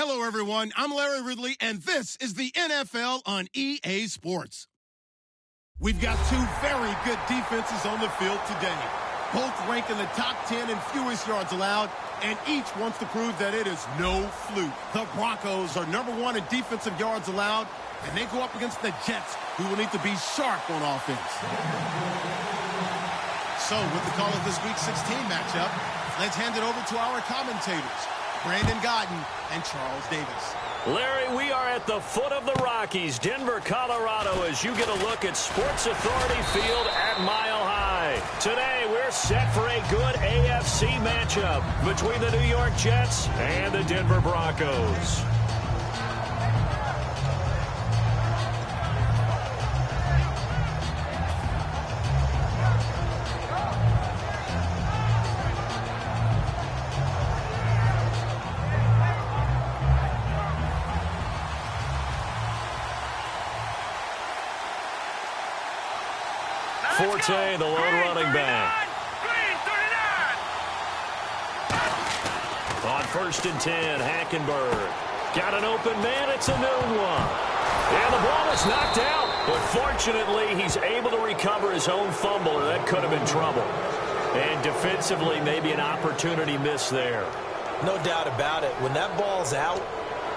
Hello, everyone. I'm Larry Ridley, and this is the NFL on EA Sports. We've got two very good defenses on the field today. Both rank in the top 10 in fewest yards allowed, and each wants to prove that it is no fluke. The Broncos are #1 in defensive yards allowed, and they go up against the Jets, who will need to be sharp on offense. So, with the call of this Week 16 matchup, let's hand it over to our commentators, Brandon Godden and Charles Davis. Larry, we are at the foot of the Rockies, Denver, Colorado, as you get a look at Sports Authority Field at Mile High. Today, we're set for a good AFC matchup between the New York Jets and the Denver Broncos. Forte, the lone running back. On 1st and 10, Hackenberg. Got an open man, it's a known one. And the ball is knocked out. But fortunately, he's able to recover his own fumble, or that could have been trouble. And defensively, maybe an opportunity miss there. No doubt about it. When that ball's out,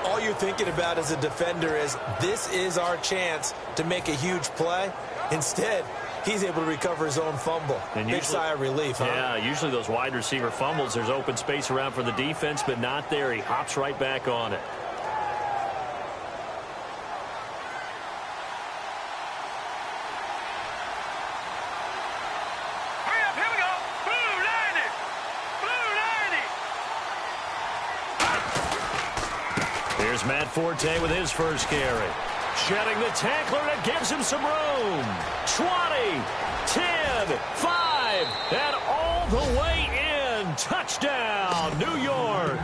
all you're thinking about as a defender is, this is our chance to make a huge play. Instead, he's able to recover his own fumble. And big sigh of relief, huh? Yeah, usually those wide receiver fumbles, there's open space around for the defense, but not there. He hops right back on it. Hurry up, here we go. Blue line it. Blue line it. Here's Matt Forte with his first carry. Shedding the tackler, and it gives him some room. 20, 10, 5, and all the way in. Touchdown, New York.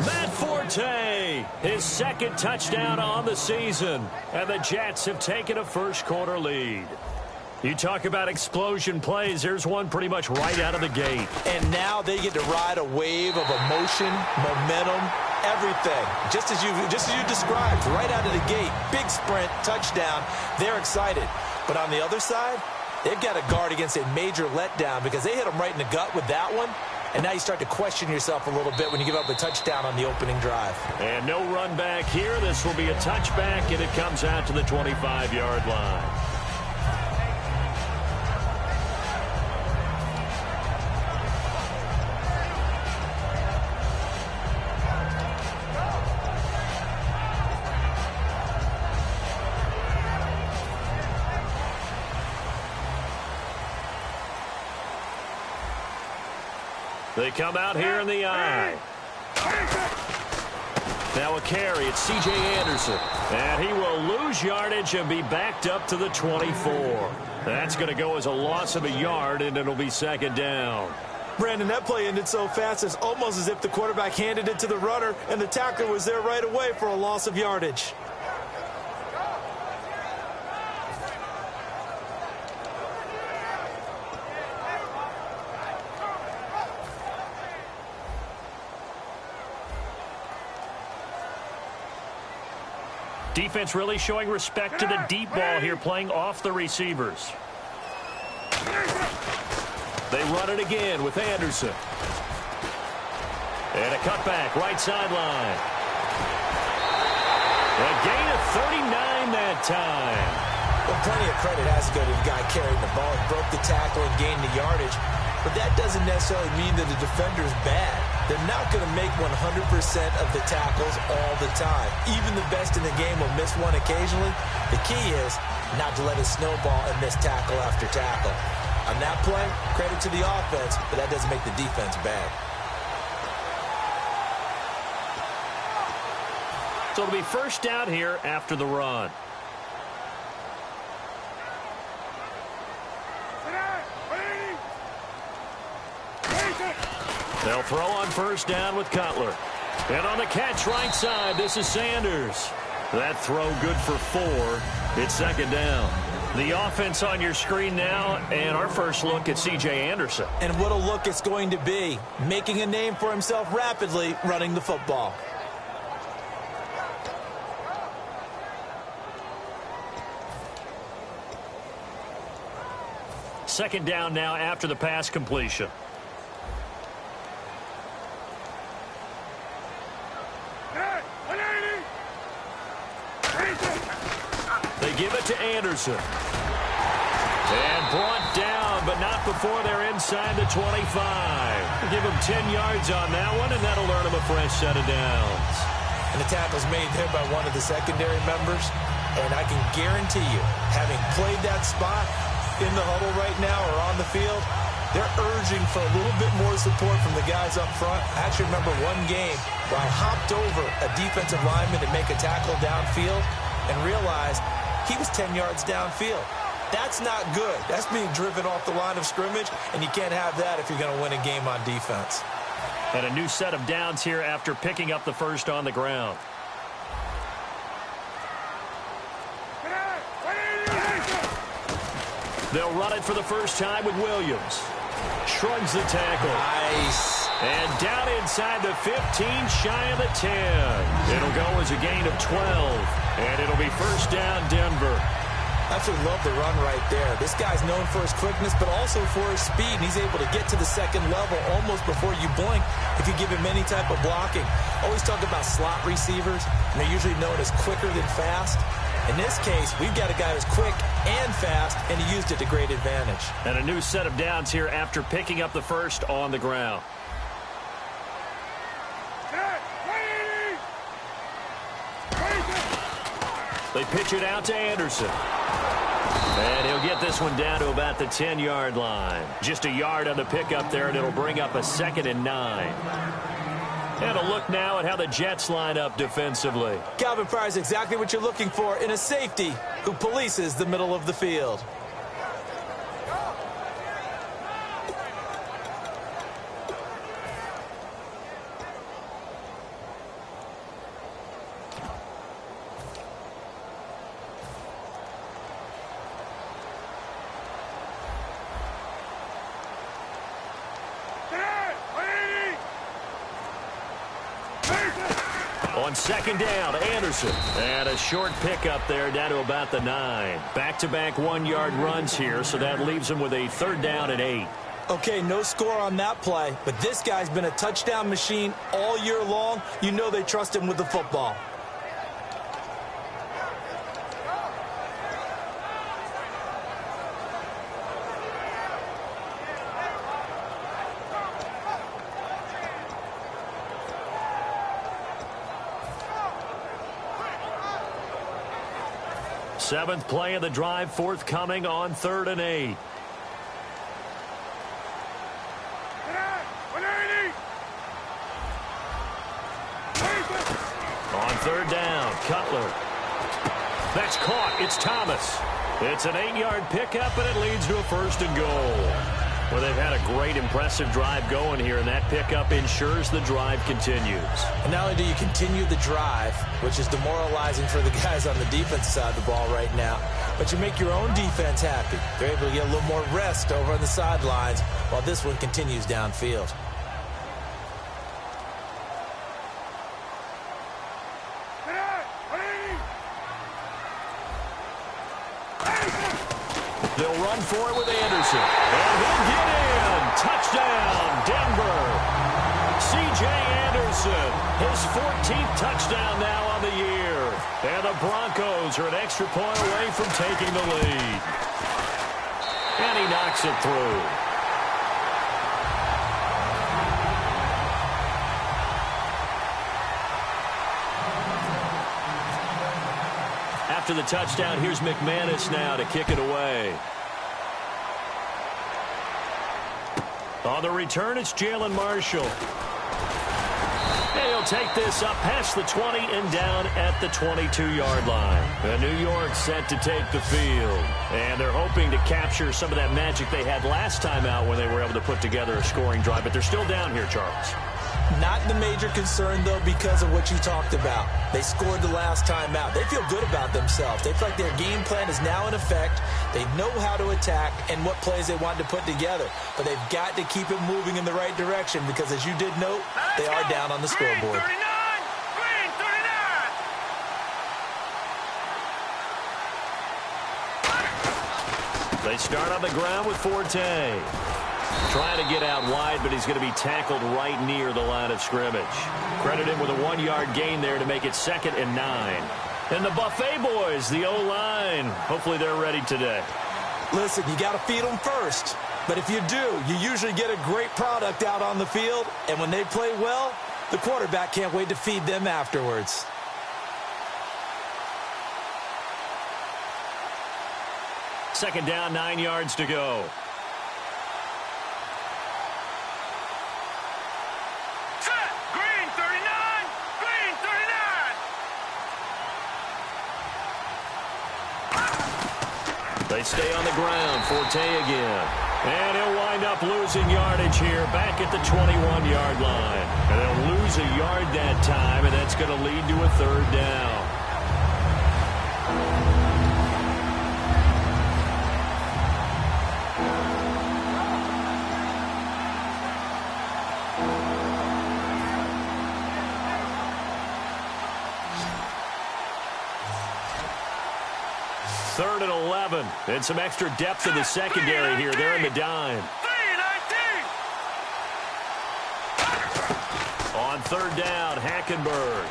Matt Forte, his second touchdown on the season. And the Jets have taken a first-quarter lead. You talk about explosion plays. There's one pretty much right out of the gate. And now they get to ride a wave of emotion, momentum, everything. Just as you described, right out of the gate. Big sprint, touchdown. They're excited. But on the other side, they've got to guard against a major letdown because they hit them right in the gut with that one. And now you start to question yourself a little bit when you give up a touchdown on the opening drive. And no run back here. This will be a touchback, and it comes out to the 25-yard line. They come out here in the eye. Now a carry. It's C.J. Anderson. And he will lose yardage and be backed up to the 24. That's going to go as a loss of a yard, and it'll be second down. Brandon, that play ended so fast, it's almost as if the quarterback handed it to the runner, and the tackler was there right away for a loss of yardage. Defense really showing respect to the deep ball here, playing off the receivers. They run it again with Anderson. And a cutback, right sideline. A gain of 39 that time. Well, plenty of credit has to go to the guy carrying the ball. He broke the tackle and gained the yardage. But that doesn't necessarily mean that the defender is bad. They're not going to make 100% of the tackles all the time. Even the best in the game will miss one occasionally. The key is not to let it snowball and miss tackle after tackle. On that play, credit to the offense, but that doesn't make the defense bad. So it'll be first down here after the run. They'll throw on first down with Cutler. And on the catch right side, this is Sanders. That throw good for 4. It's second down. The offense on your screen now, and our first look at C.J. Anderson. And what a look it's going to be. Making a name for himself rapidly running the football. second down now after the pass completion. They give it to Anderson. And brought down, but not before they're inside the 25. They give him 10 yards on that one, and that'll earn him a fresh set of downs. And the tackle's made there by one of the secondary members. And I can guarantee you, having played that spot in the huddle right now or on the field, they're urging for a little bit more support from the guys up front. I actually remember one game where I hopped over a defensive lineman to make a tackle downfield and realized he was 10 yards downfield. That's not good. That's being driven off the line of scrimmage, and you can't have that if you're going to win a game on defense. And a new set of downs here after picking up the first on the ground. They'll run it for the first time with Williams. Shrugs the tackle. Nice. And down inside the 15, shy of the 10. It'll go as a gain of 12. And it'll be first down, Denver. Absolutely love the run right there. This guy's known for his quickness, but also for his speed. And he's able to get to the second level almost before you blink if you give him any type of blocking. Always talk about slot receivers, and they're usually known as quicker than fast. In this case, we've got a guy who's quick and fast, and he used it to great advantage. And a new set of downs here after picking up the first on the ground. They pitch it out to Anderson. And he'll get this one down to about the 10-yard line. Just a yard on the pickup there, and it'll bring up a 2nd and 9. And a look now at how the Jets line up defensively. Calvin Pryor is exactly what you're looking for in a safety who polices the middle of the field. On second down, Anderson. And a short pickup there down to about the 9. Back-to-back 1-yard runs here, so that leaves him with a 3rd down and 8. Okay, no score on that play, but this guy's been a touchdown machine all year long. You know they trust him with the football. Seventh play of the drive forthcoming on 3rd and 8. On 3rd down, Cutler. That's caught. It's Thomas. It's an 8-yard pickup, and it leads to a 1st and goal. Well, they've had a great, impressive drive going here, and that pickup ensures the drive continues. And not only do you continue the drive, which is demoralizing for the guys on the defense side of the ball right now, but you make your own defense happy. They're able to get a little more rest over on the sidelines while this one continues downfield. They'll run for it with Anderson. And he'll get in. Touchdown, Denver. C.J. Anderson, his 14th touchdown now on the year. And the Broncos are an extra point away from taking the lead. And he knocks it through. After the touchdown, here's McManus now to kick it away. On the return, it's Jalen Marshall. And he'll take this up past the 20 and down at the 22-yard line. And New York set to take the field. And they're hoping to capture some of that magic they had last time out when they were able to put together a scoring drive. But they're still down here, Charles. Not the major concern, though, because of what you talked about. They scored the last time out. They feel good about themselves. They feel like their game plan is now in effect. They know how to attack and what plays they want to put together. But they've got to keep it moving in the right direction because, as you did note, they are down on the scoreboard. They start on the ground with Forte. Trying to get out wide, but he's going to be tackled right near the line of scrimmage. Credit him with a 1-yard gain there to make it 2nd and 9. And the Buffet boys, the O-line, hopefully they're ready today. Listen, you got to feed them first. But if you do, you usually get a great product out on the field. And when they play well, the quarterback can't wait to feed them afterwards. Second down, 9 yards to go. Set. Green 39. Green 39. They stay on the ground. Forte again. And he'll wind up losing yardage here back at the 21-yard line. And they'll lose a yard that time, and that's going to lead to a 3rd down. Third and 11. And some extra depth in the secondary here. They're in the dime. 3-19. On 3rd down, Hackenberg.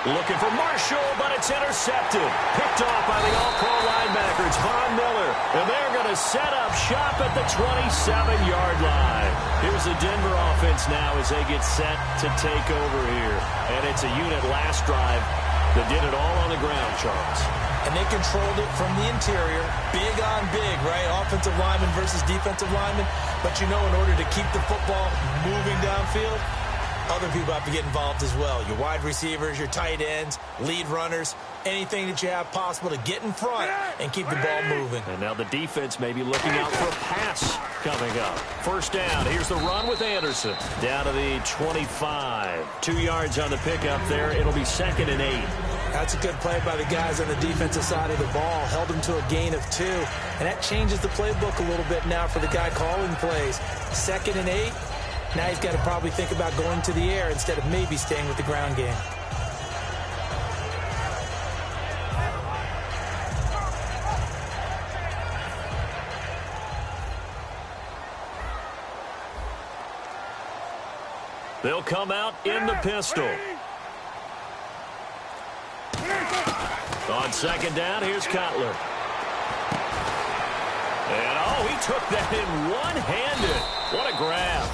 Looking for Marshall, but it's intercepted. Picked off by the all-pro linebacker. It's Von Miller. And they're going to set up shop at the 27-yard line. Here's the Denver offense now as they get set to take over here. And it's a unit last drive that did it all on the ground, Charles. And they controlled it from the interior. Big on big, right? Offensive lineman versus defensive lineman. But you know, in order to keep the football moving downfield, other people have to get involved as well. Your wide receivers, your tight ends, lead runners, anything that you have possible to get in front and keep the ball moving. And now the defense may be looking out for a pass coming up. 1st down. Here's the run with Anderson. Down to the 25. 2 yards on the pickup there. It'll be 2nd and 8. That's a good play by the guys on the defensive side of the ball. Held them to a gain of 2. And that changes the playbook a little bit now for the guy calling plays. 2nd and 8. Now he's got to probably think about going to the air instead of maybe staying with the ground game. They'll come out in the pistol. On 2nd down, here's Cutler. And, he took that in one-handed. What a grab.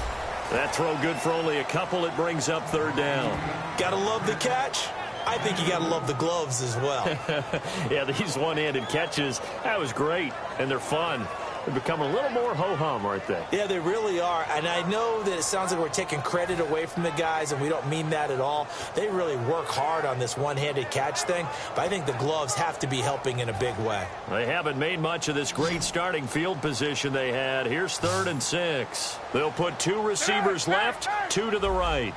That throw good for only a couple. It brings up 3rd down. Gotta love the catch. I think you gotta love the gloves as well. Yeah, these one-handed catches, that was great, and they're fun. They've become a little more ho-hum, aren't they? Yeah, they really are. And I know that it sounds like we're taking credit away from the guys, and we don't mean that at all. They really work hard on this one-handed catch thing, but I think the gloves have to be helping in a big way. They haven't made much of this great starting field position they had. Here's 3rd and 6. They'll put 2 receivers left, 2 to the right.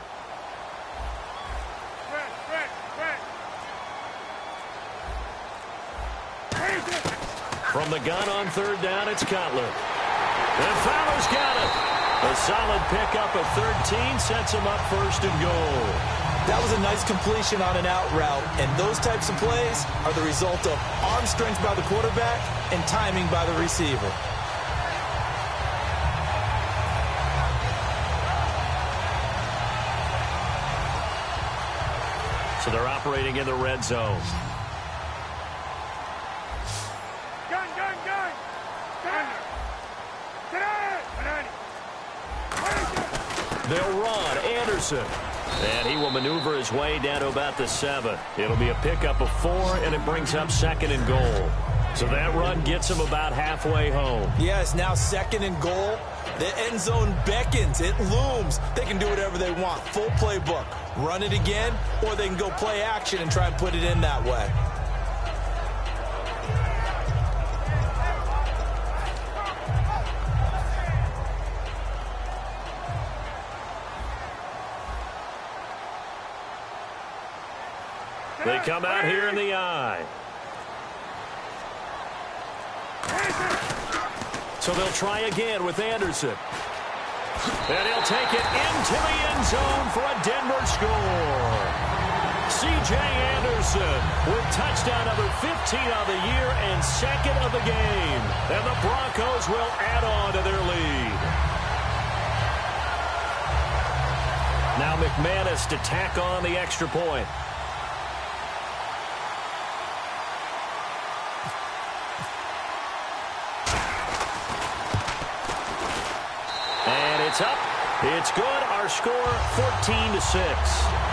From the gun on 3rd down, it's Cutler. And Fowler's got it. A solid pickup of 13 sets him up 1st and goal. That was a nice completion on an out route, and those types of plays are the result of arm strength by the quarterback and timing by the receiver. So they're operating in the red zone. They'll run. Anderson. And he will maneuver his way down to about the 7. It'll be a pickup of 4, and it brings up 2nd and goal. So that run gets him about halfway home. Yes, now 2nd and goal. The end zone beckons. It looms. They can do whatever they want. Full playbook. Run it again, or they can go play action and try and put it in that way. They come out here in the eye. So they'll try again with Anderson. And he'll take it into the end zone for a Denver score. C.J. Anderson with touchdown number 15 of the year and second of the game. And the Broncos will add on to their lead. Now McManus to tack on the extra point. And it's up. It's good. Our score 14-6.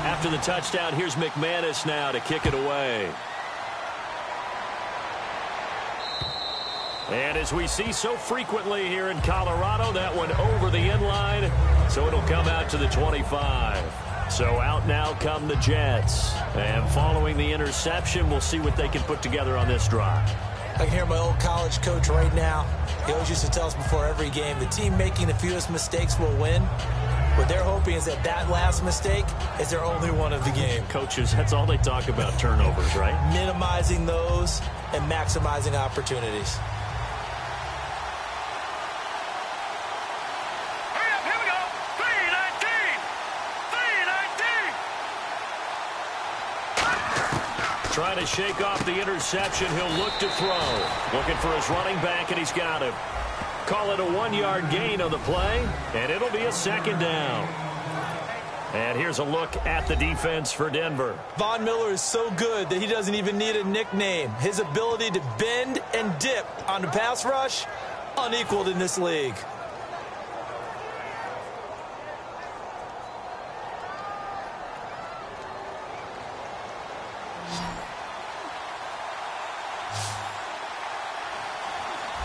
After the touchdown, here's McManus now to kick it away. And as we see so frequently here in Colorado, that one over the end line, so it'll come out to the 25. So out now come the Jets. And following the interception, we'll see what they can put together on this drive. I can hear my old college coach right now. He always used to tell us before every game, the team making the fewest mistakes will win. What they're hoping is that that last mistake is their only one of the game. Coaches, that's all they talk about, turnovers, right? Minimizing those and maximizing opportunities. Hurry up, here we go. 3-19. Trying to shake off the interception. He'll look to throw. Looking for his running back, and he's got him. Call it a 1-yard gain on the play, and it'll be a second down. And here's a look at the defense for Denver. Von Miller is so good that he doesn't even need a nickname. His ability to bend and dip on the pass rush, unequaled in this league.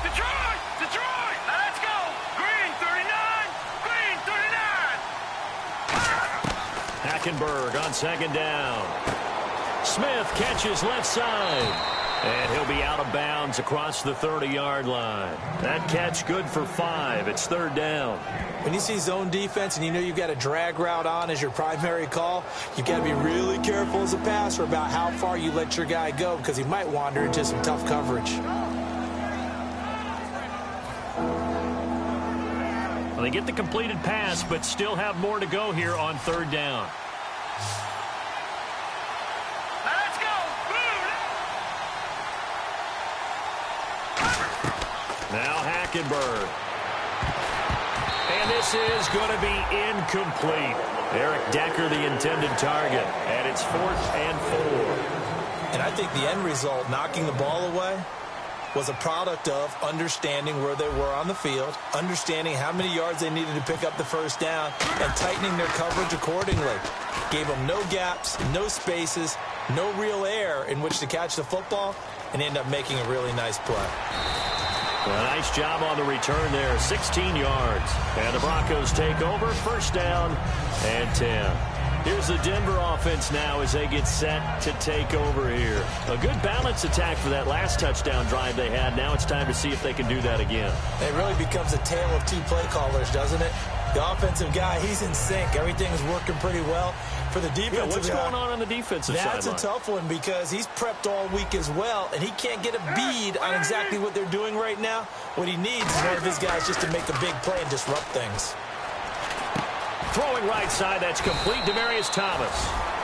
Detroit, let's go. Green 39, green 39. Hackenberg on second down. Smith catches left side. And he'll be out of bounds across the 30-yard line. That catch good for 5. It's third down. When you see zone defense and you know you've got a drag route on as your primary call, you've got to be really careful as a passer about how far you let your guy go because he might wander into some tough coverage. Well, they get the completed pass, but still have more to go here on third down. Let's go. Now Hackenberg. And this is going to be incomplete. Eric Decker, the intended target. And it's 4th and 4. And I think the end result, knocking the ball away, was a product of understanding where they were on the field, understanding how many yards they needed to pick up the first down, and tightening their coverage accordingly. Gave them no gaps, no spaces, no real air in which to catch the football, and end up making a really nice play. Well, a nice job on the return there, 16 yards. And the Broncos take over, first down and 10. Here's the Denver offense now as they get set to take over here. A good balanced attack for that last touchdown drive they had. Now it's time to see if they can do that again. It really becomes a tale of two play callers, doesn't it? The offensive guy, he's in sync. Everything's working pretty well. For the defensive what's guy, going on the defensive side? That's a tough one because he's prepped all week as well, and he can't get a bead on exactly what they're doing right now. What he needs is one of his guys just to make a big play and disrupt things. Throwing right side, that's complete. Demaryius Thomas.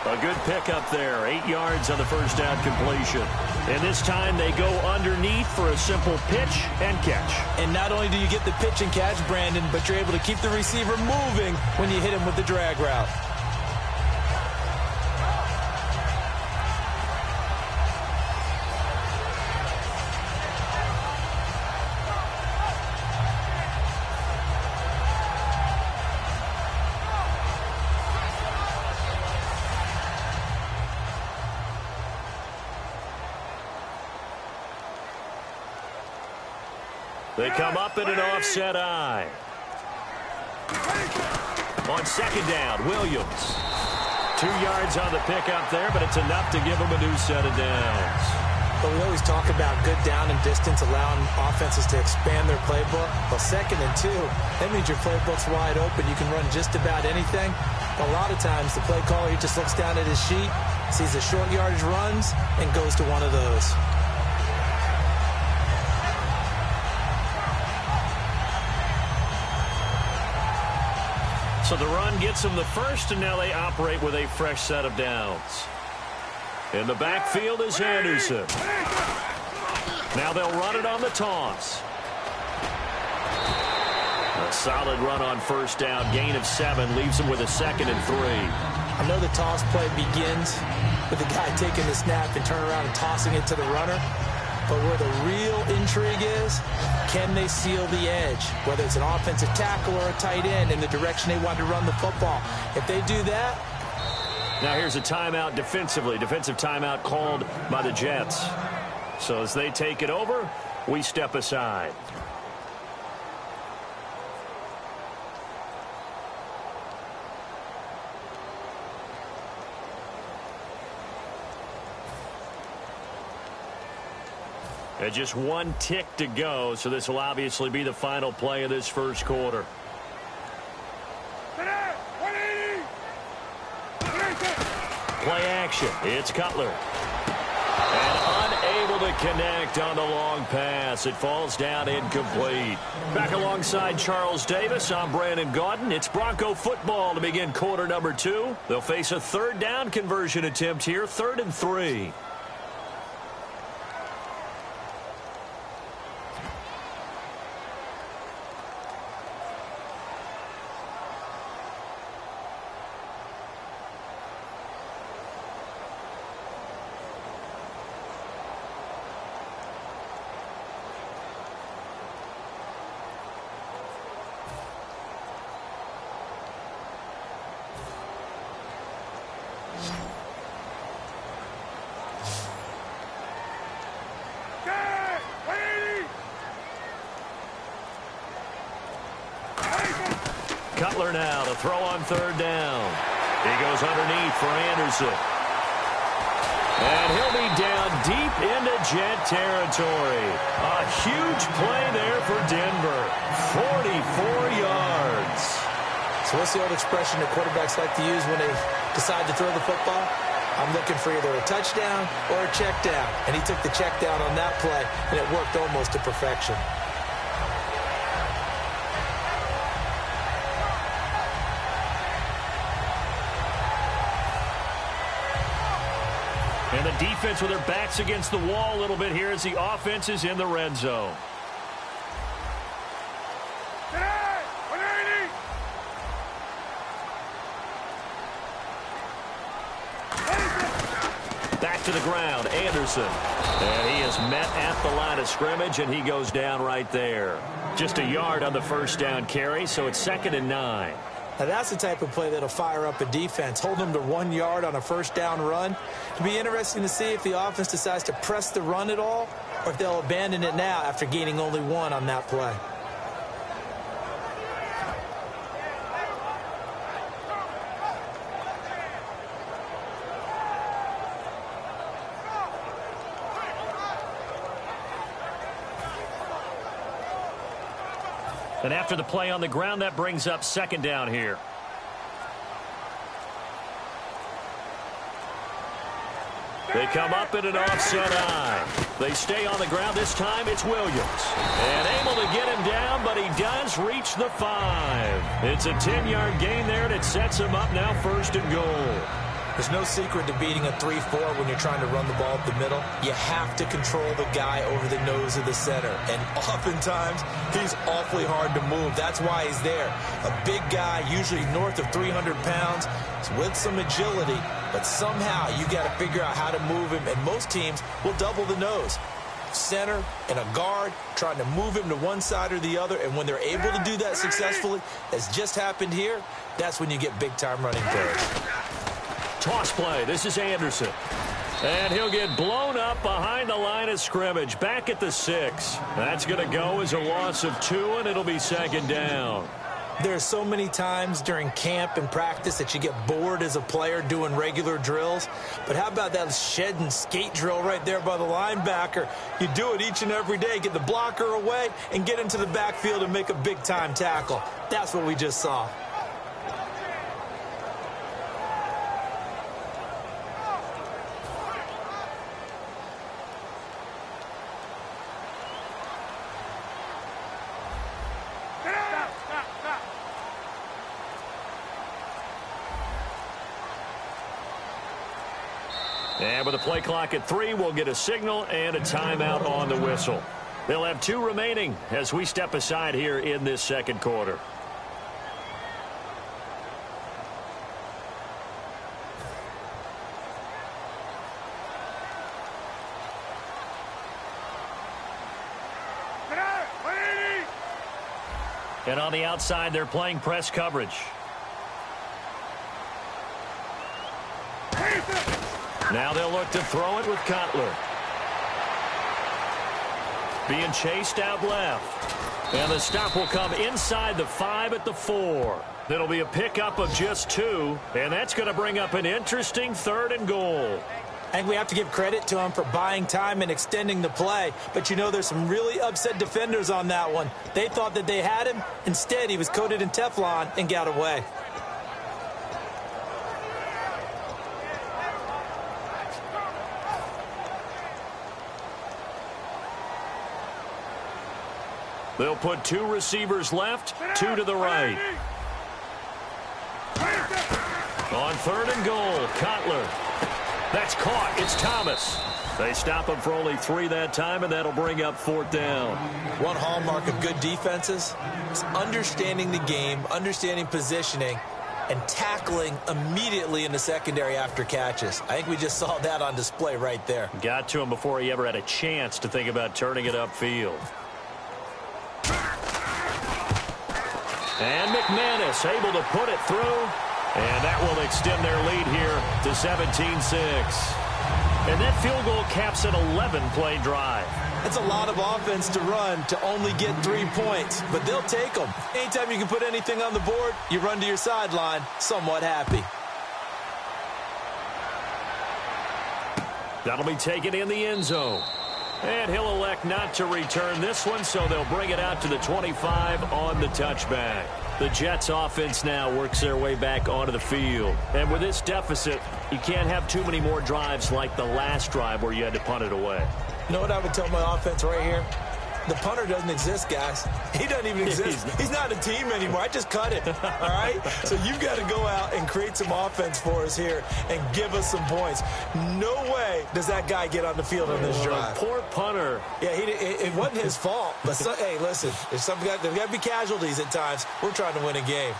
A good pickup there. 8 yards on the first down completion. And this time they go underneath for a simple pitch and catch. And not only do you get the pitch and catch, Brandon, but you're able to keep the receiver moving when you hit him with the drag route. They come up in an offset eye. On second down, Williams. 2 yards on the pickup there, but it's enough to give them a new set of downs. But we always talk about good down and distance, allowing offenses to expand their playbook. Well, 2nd and 2, that means your playbook's wide open. You can run just about anything. A lot of times, the play caller, he just looks down at his sheet, sees the short yardage runs, and goes to one of those. So the run gets them the first, and now they operate with a fresh set of downs. In the backfield is Anderson. Now they'll run it on the toss. A solid run on first down. Gain of 7 leaves them with a 2nd and 3. I know the toss play begins with the guy taking the snap and turning around and tossing it to the runner. But where the real intrigue is, can they seal the edge? Whether it's an offensive tackle or a tight end in the direction they want to run the football. If they do that. Now here's a timeout defensively. Defensive timeout called by the Jets. So as they take it over, we step aside. And just 1 tick to go, so this will obviously be the final play of this first quarter. Play action. It's Cutler. And unable to connect on the long pass. It falls down incomplete. Back alongside Charles Davis, I'm Brandon Gaudin. It's Bronco football to begin quarter number 2. They'll face a 3rd down conversion attempt here, 3rd and 3. Cutler now to throw on 3rd down. He goes underneath for Anderson. And he'll be down deep into Jet territory. A huge play there for Denver. 44 yards. So what's the old expression that quarterbacks like to use when they decide to throw the football? I'm looking for either a touchdown or a check down. And he took the check down on that play, and it worked almost to perfection. And the defense with their backs against the wall a little bit here as the offense is in the red zone. Back to the ground, Anderson. And he is met at the line of scrimmage, and he goes down right there. Just a yard on the first down carry, so it's 2nd and 9. Now that's the type of play that'll fire up a defense. Hold them to 1 yard on a first down run. It'll be interesting to see if the offense decides to press the run at all or if they'll abandon it now after gaining only 1 on that play. And after the play on the ground, that brings up 2nd down here. They come up in an offset eye. They stay on the ground. This time it's Williams. And able to get him down, but he does reach the 5. It's a 10-yard gain there, and it sets him up now 1st and goal. There's no secret to beating a 3-4 when you're trying to run the ball up the middle. You have to control the guy over the nose of the center. And oftentimes, he's awfully hard to move. That's why he's there. A big guy, usually north of 300 pounds, with some agility. But somehow, you got to figure out how to move him. And most teams will double the nose. Center and a guard trying to move him to one side or the other. And when they're able to do that successfully, as just happened here, that's when you get big-time running plays. Toss play. This is Anderson. And he'll get blown up behind the line of scrimmage. Back at the 6. That's going to go as a loss of 2, and it'll be 2nd down. There's so many times during camp and practice that you get bored as a player doing regular drills. But how about that shed and skate drill right there by the linebacker? You do it each and every day. Get the blocker away and get into the backfield and make a big-time tackle. That's what we just saw. And with the play clock at 3, we'll get a signal and a timeout on the whistle. They'll have 2 remaining as we step aside here in this second quarter. And on the outside, they're playing press coverage. Now they'll look to throw it with Cutler. Being chased out left. And the stop will come inside the 5 at the 4. That'll be a pickup of just 2. And that's going to bring up an interesting 3rd and goal. I think we have to give credit to him for buying time and extending the play. But, you know, there's some really upset defenders on that one. They thought that they had him. Instead, he was coated in Teflon and got away. They'll put 2 receivers left, 2 to the right. On 3rd and goal, Cutler. That's caught. It's Thomas. They stop him for only 3 that time, and that'll bring up 4th down. One hallmark of good defenses is understanding the game, understanding positioning, and tackling immediately in the secondary after catches. I think we just saw that on display right there. Got to him before he ever had a chance to think about turning it upfield. And McManus able to put it through. And that will extend their lead here to 17-6. And that field goal caps an 11-play drive. It's a lot of offense to run to only get 3 points, but they'll take them. Anytime you can put anything on the board, you run to your sideline somewhat happy. That'll be taken in the end zone. And he'll elect not to return this one, so they'll bring it out to the 25 on the touchback. The Jets offense now works their way back onto the field. And with this deficit, you can't have too many more drives like the last drive where you had to punt it away. You know what I would tell my offense right here? The punter doesn't exist, guys. He doesn't even exist. He's not a team anymore. I just cut it, all right? So you've got to go out and create some offense for us here and give us some points. No way does that guy get on the field on this drive. Poor punter. Yeah, it wasn't his fault. But, hey, listen, there's got to be casualties at times. We're trying to win a game.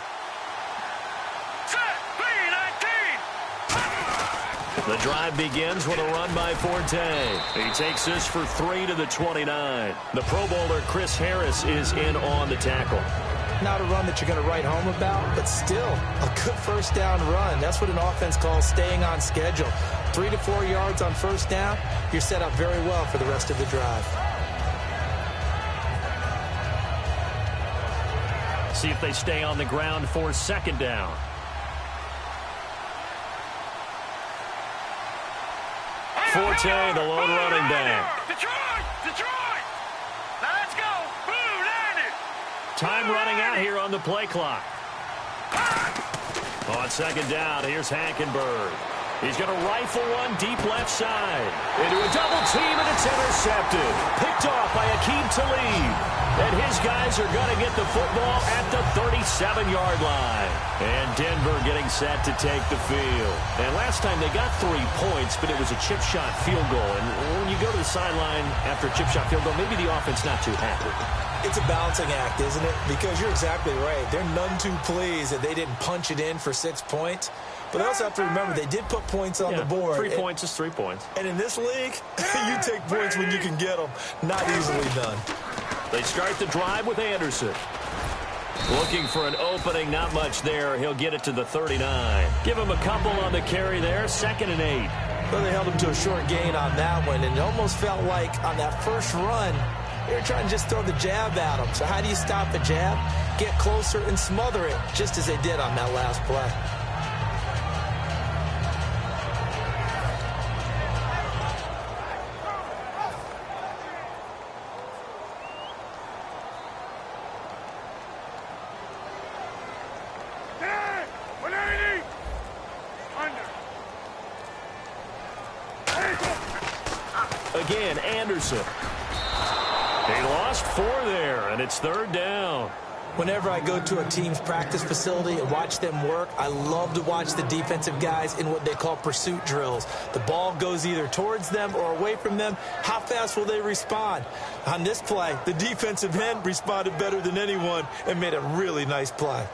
The drive begins with a run by Forte. He takes this for 3 to the 29. The Pro Bowler Chris Harris is in on the tackle. Not a run that you're going to write home about, but still a good first down run. That's what an offense calls staying on schedule. 3 to 4 yards on first down, you're set up very well for the rest of the drive. See if they stay on the ground for 2nd down. Forte, the lone running back. Detroit! Now let's go. Blue landed. Time running out here on the play clock. On 2nd down, here's Hackenberg. He's going to rifle one deep left side. Into a double team, and it's intercepted. Picked off by Akeem Talib. And his guys are going to get the football at the 37-yard line. And Denver getting set to take the field. And last time they got 3 points, but it was a chip shot field goal. And when you go to the sideline after a chip shot field goal, maybe the offense not too happy. It's a balancing act, isn't it? Because you're exactly right. They're none too pleased that they didn't punch it in for 6 points. But they also have to remember they did put points on the board. 3 points is 3 points. And in this league, you take points when you can get them. Not easily done. They start the drive with Anderson. Looking for an opening, not much there. He'll get it to the 39. Give him a couple on the carry there, 2nd and 8. Well, they held him to a short gain on that one, and it almost felt like on that first run, they were trying to just throw the jab at him. So how do you stop the jab? Get closer and smother it, just as they did on that last play. Again, Anderson. He lost 4 there, and it's 3rd down. Whenever I go to a team's practice facility and watch them work, I love to watch the defensive guys in what they call pursuit drills. The ball goes either towards them or away from them. How fast will they respond? On this play, the defensive end responded better than anyone and made a really nice play.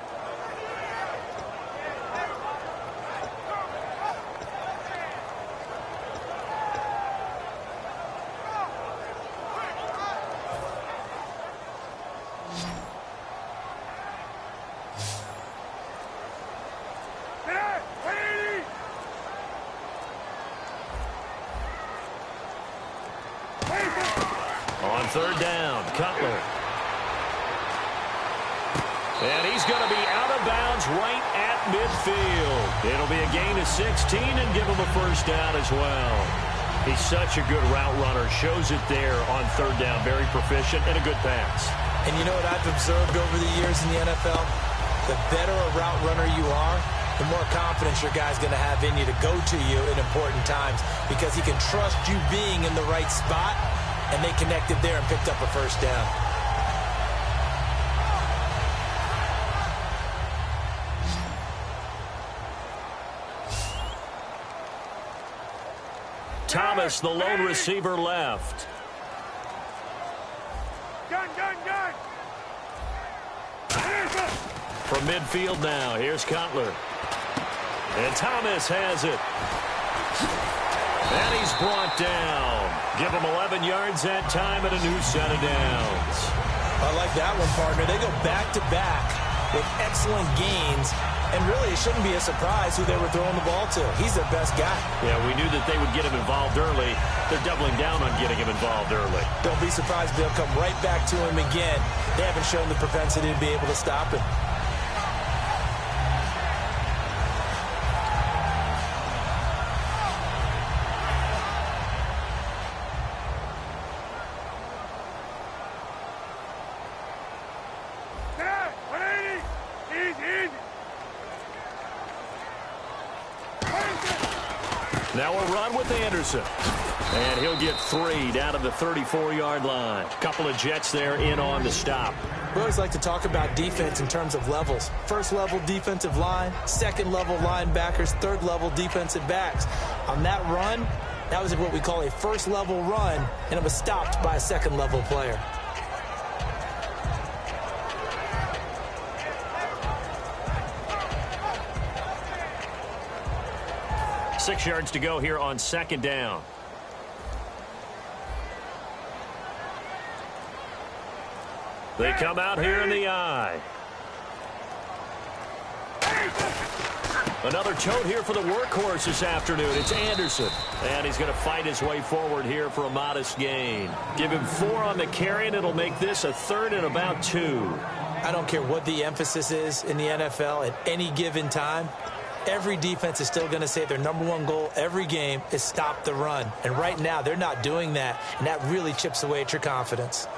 On third down, Cutler. And he's going to be out of bounds right at midfield. It'll be a gain of 16 and give him a first down as well. He's such a good route runner. Shows it there on third down. Very proficient and a good pass. And you know what I've observed over the years in the NFL? The better a route runner you are, the more confidence your guy's going to have in you to go to you in important times because he can trust you being in the right spot, and they connected there and picked up a first down. Thomas, the lone receiver, left. Gun. From midfield now, here's Cutler. And Thomas has it. And he's brought down. Give him 11 yards that time and a new set of downs. I like that one, partner. They go back-to-back with excellent gains. And really, it shouldn't be a surprise who they were throwing the ball to. He's their best guy. Yeah, we knew that they would get him involved early. They're doubling down on getting him involved early. Don't be surprised they'll come right back to him again. They haven't shown the propensity to be able to stop him. Now a run with Anderson. And he'll get 3 down to the 34-yard line. Couple of Jets there in on the stop. We always like to talk about defense in terms of levels. First-level defensive line, second-level linebackers, third-level defensive backs. On that run, that was what we call a first-level run, and it was stopped by a second-level player. Six yards to go here on second down. They come out here in the eye. Another tote here for the workhorse this afternoon. It's Anderson. And he's going to fight his way forward here for a modest gain. Give him 4 on the carry, and it'll make this a 3rd and about 2. I don't care what the emphasis is in the NFL at any given time. Every defense is still going to say their #1 goal every game is stop the run. And right now, they're not doing that, and that really chips away at your confidence.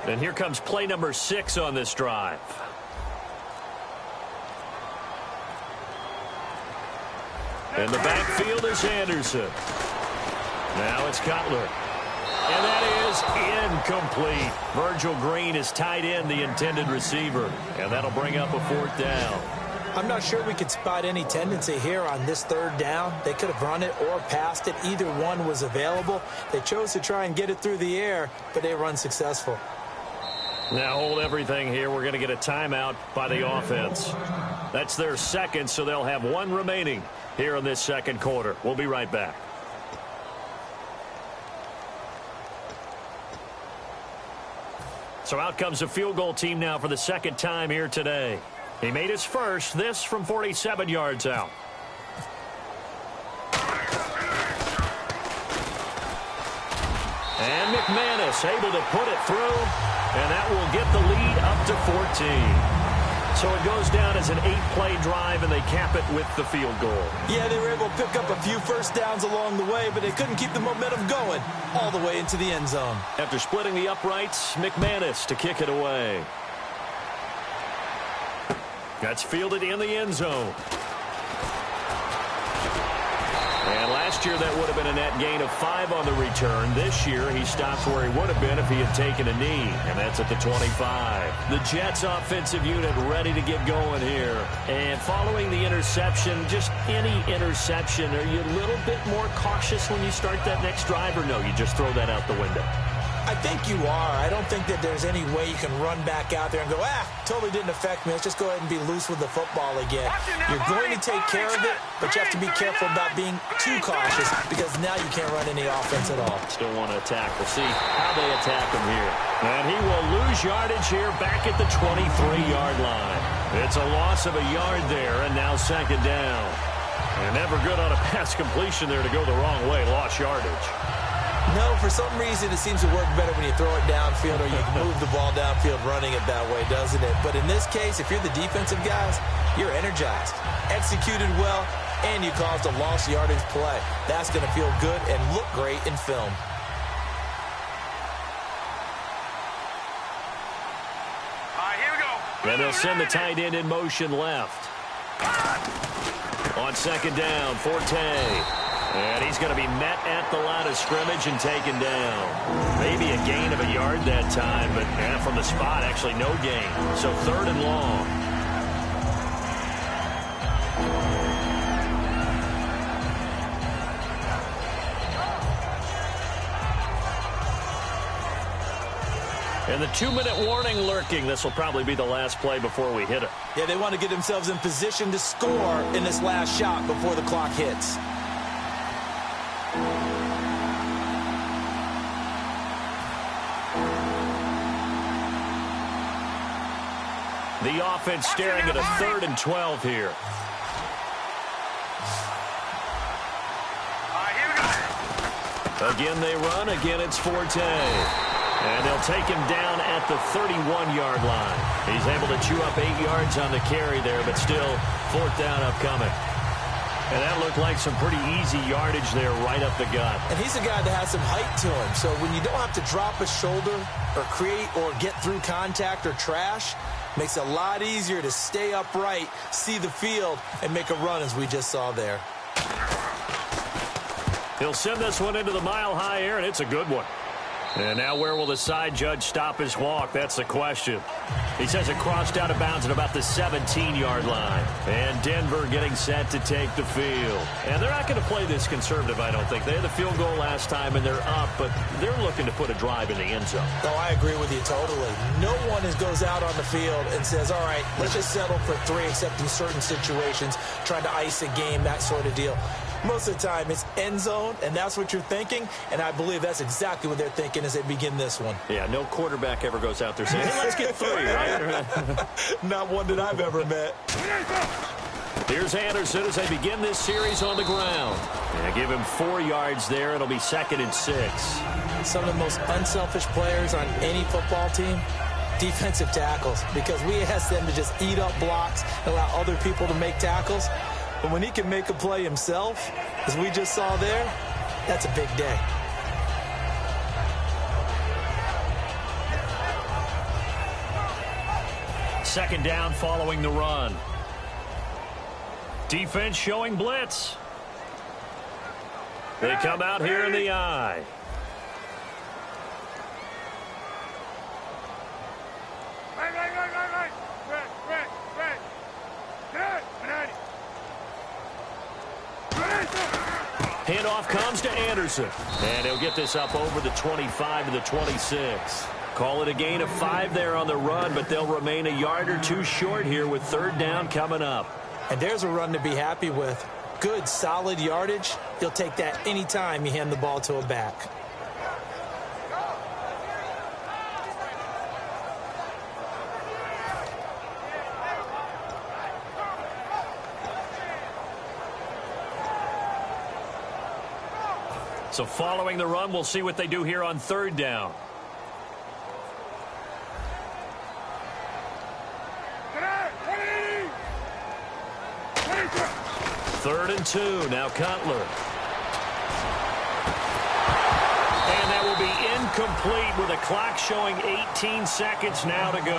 And here comes play number 6 on this drive. In the backfield is Anderson. Now it's Cutler. And that is incomplete. Virgil Green is tied in, the intended receiver. And that'll bring up a 4th down. I'm not sure we could spot any tendency here on this 3rd down. They could have run it or passed it. Either one was available. They chose to try and get it through the air, but they were unsuccessful. Now hold everything here. We're going to get a timeout by the offense. That's their second, so they'll have 1 remaining here in this second quarter. We'll be right back. So out comes the field goal team now for the second time here today. He made his first, this from 47 yards out. And McManus able to put it through, and that will get the lead up to 14. So it goes down as an 8-play drive, and they cap it with the field goal. Yeah, they were able to pick up a few first downs along the way, but they couldn't keep the momentum going all the way into the end zone. After splitting the uprights, McManus to kick it away. That's fielded in the end zone. And last year, that would have been a net gain of 5 on the return. This year, he stops where he would have been if he had taken a knee, and that's at the 25. The Jets offensive unit ready to get going here. And following the interception, just any interception, are you a little bit more cautious when you start that next drive, or no, you just throw that out the window? I think you are. I don't think that there's any way you can run back out there and go, totally didn't affect me. Let's just go ahead and be loose with the football again. You're going to take care of it, but you have to be careful about being too cautious because now you can't run any offense at all. Still want to attack. We'll see how they attack him here. And he will lose yardage here back at the 23-yard line. It's a loss of a yard there, and now second down. And never good on a pass completion there to go the wrong way. Lost yardage. No, for some reason it seems to work better when you throw it downfield or you move the ball downfield running it that way, doesn't it? But in this case, if you're the defensive guys, you're energized, executed well, and you caused a lost yardage play. That's going to feel good and look great in film. Here we go. And they'll send the tight end in motion left. On second down, Forte. And he's going to be met at the line of scrimmage and taken down. Maybe a gain of a yard that time, but from the spot, actually no gain. So third and long. And the 2-minute warning lurking. This will probably be the last play before we hit it. Yeah, they want to get themselves in position to score in this last shot before the clock hits. The offense staring at a 3rd and 12 here. Here we go. Again they run. Again it's Forte. And they'll take him down at the 31-yard line. He's able to chew up 8 yards on the carry there, but still 4th down upcoming. And that looked like some pretty easy yardage there right up the gut. And he's a guy that has some height to him. So when you don't have to drop a shoulder or create or get through contact or trash, makes it a lot easier to stay upright, see the field, and make a run as we just saw there. He'll send this one into the mile-high air, and it's a good one. And now where will the side judge stop his walk? That's the question. He says it crossed out of bounds at about the 17-yard line. And Denver getting set to take the field. And they're not going to play this conservative, I don't think. They had the field goal last time, and they're up, but they're looking to put a drive in the end zone. Oh, I agree with you totally. No one goes out on the field and says, all right, let's just settle for 3, except in certain situations, trying to ice a game, that sort of deal. Most of the time, it's end zone, and that's what you're thinking, and I believe that's exactly what they're thinking as they begin this one. Yeah, no quarterback ever goes out there saying, hey, let's get 3, right? Not one that I've ever met. Here's Anderson as they begin this series on the ground. And give him 4 yards there. It'll be 2nd and 6. Some of the most unselfish players on any football team, defensive tackles, because we ask them to just eat up blocks and allow other people to make tackles. But when he can make a play himself, as we just saw there, that's a big day. Second down following the run. Defense showing blitz. They come out here in the eye. Handoff comes to Anderson. And he'll get this up over the 25 to the 26. Call it a gain of 5 there on the run, but they'll remain a yard or 2 short here with 3rd down coming up. And there's a run to be happy with. Good, solid yardage. You'll take that anytime you hand the ball to a back. So following the run, we'll see what they do here on 3rd down. Third and 2. Now Cutler. And that will be incomplete with a clock showing 18 seconds now to go.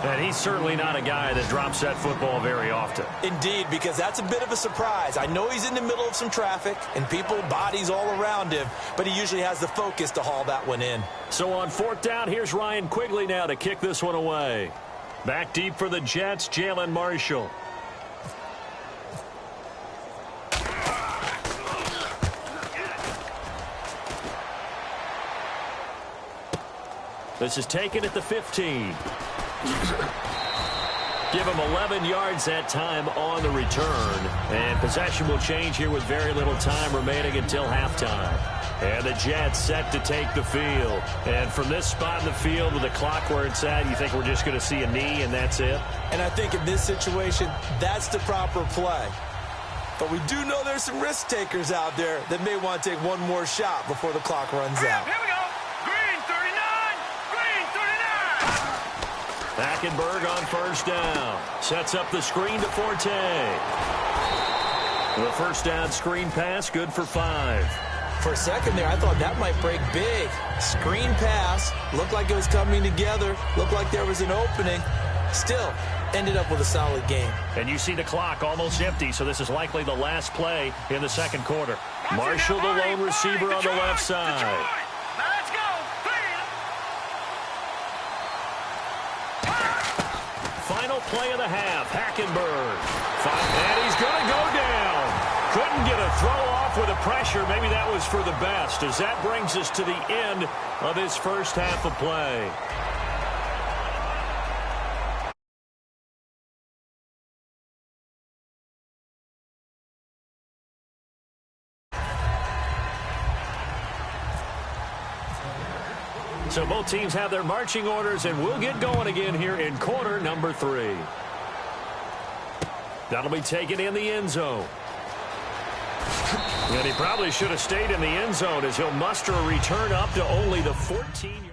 And he's certainly not a guy that drops that football very often. Indeed, because that's a bit of a surprise. I know he's in the middle of some traffic and people, bodies all around him, but he usually has the focus to haul that one in. So on fourth down, here's Ryan Quigley now to kick this one away. Back deep for the Jets, Jalen Marshall. This is taken at the 15. Give him 11 yards that time on the return. And possession will change here with very little time remaining until halftime. And the Jets set to take the field. And from this spot in the field with the clock where it's at, you think we're just going to see a knee and that's it? And I think in this situation, that's the proper play. But we do know there's some risk takers out there that may want to take one more shot before the clock runs out. Here we go. Green 39. Green 39. Hackenberg on first down. Sets up the screen to Forte. The first down screen pass, good for 5. For a second there, I thought that might break big. Screen pass. Looked like it was coming together. Looked like there was an opening. Still, ended up with a solid game. And you see the clock almost empty, so this is likely the last play in the second quarter. Marshall, the lone receiver on the left side. Now let's go. Final play of the half, Hackenberg. And he's going to go down. Couldn't get a throw off with the pressure. Maybe that was for the best, as that brings us to the end of his first half of play. So both teams have their marching orders, and we'll get going again here in quarter number 3. That'll be taken in the end zone. And he probably should have stayed in the end zone as he'll muster a return up to only the 14-yard.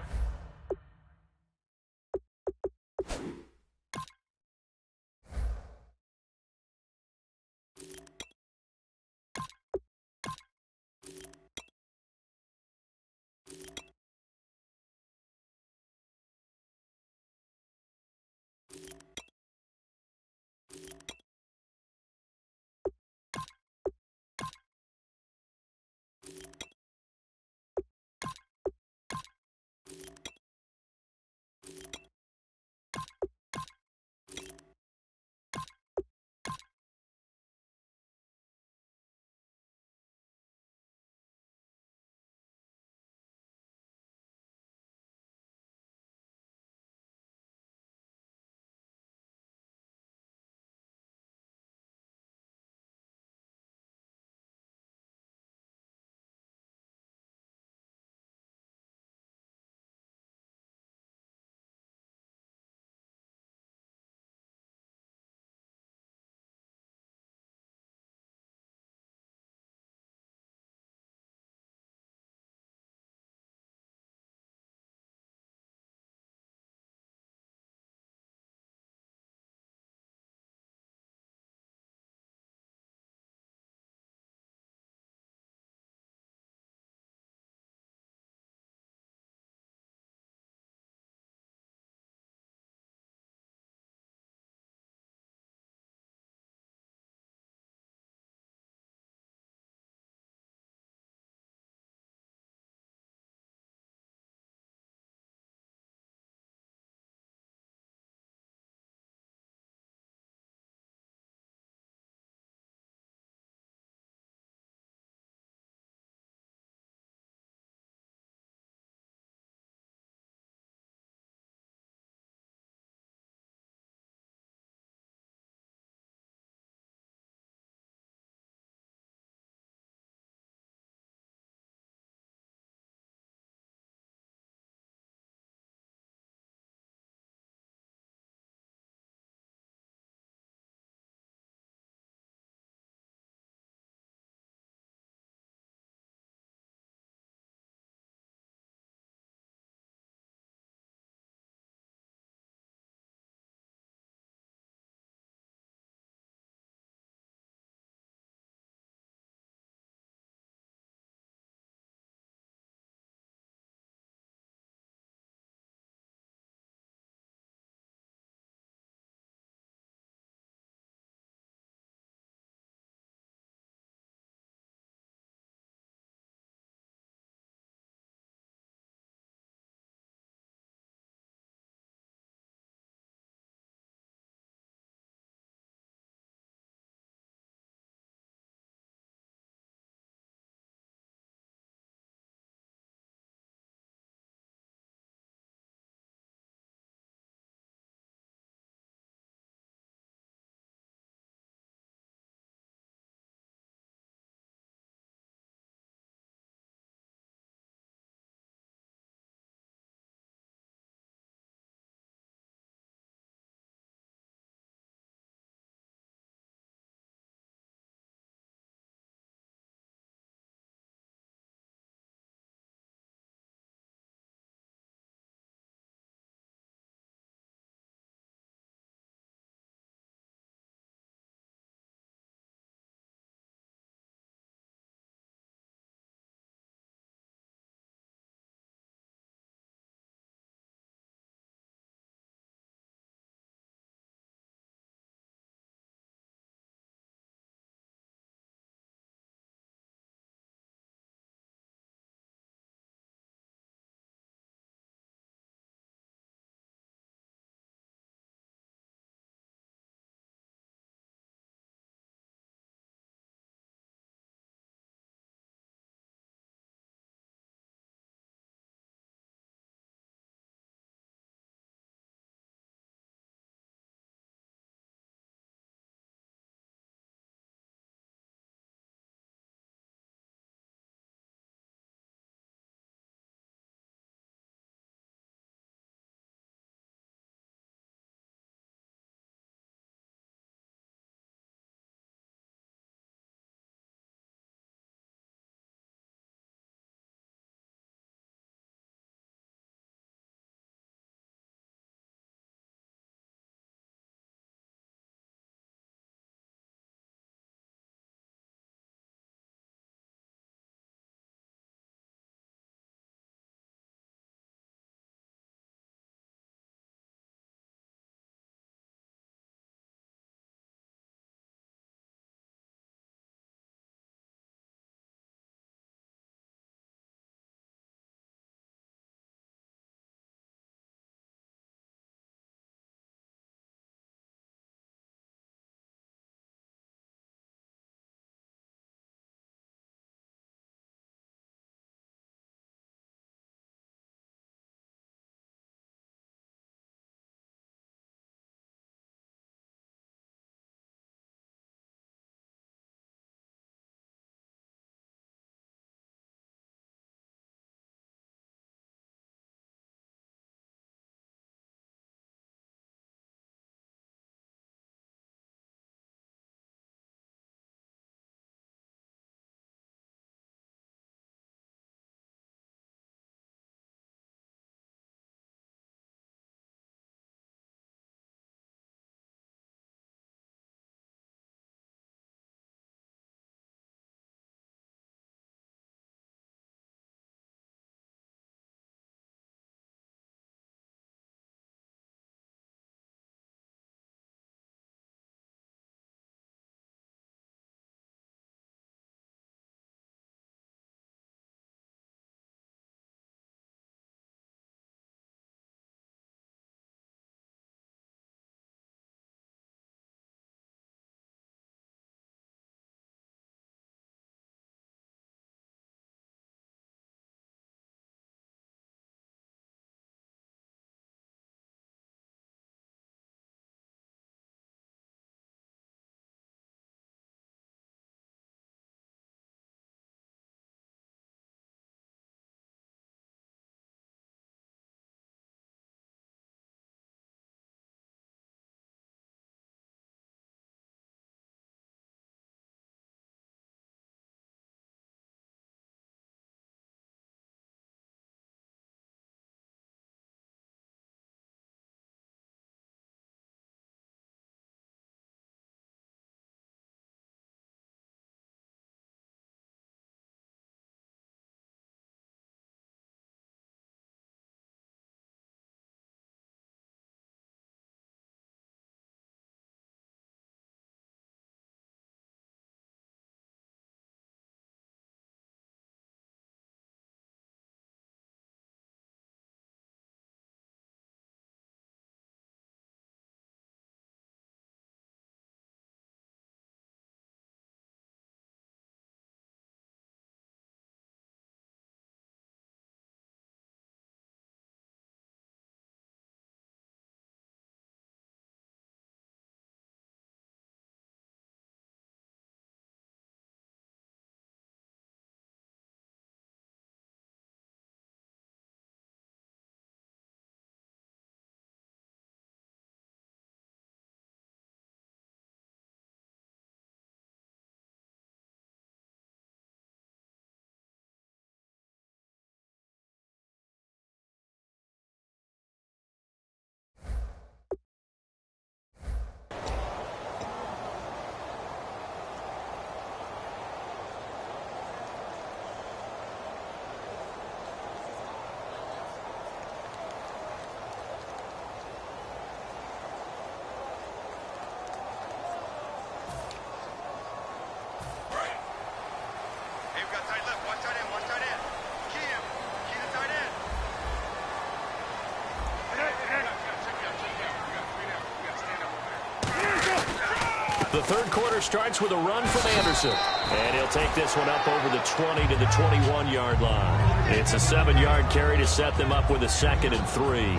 The third quarter starts with a run from Anderson. And he'll take this one up over the 20 to the 21-yard line. It's a 7-yard carry to set them up with a 2nd and 3.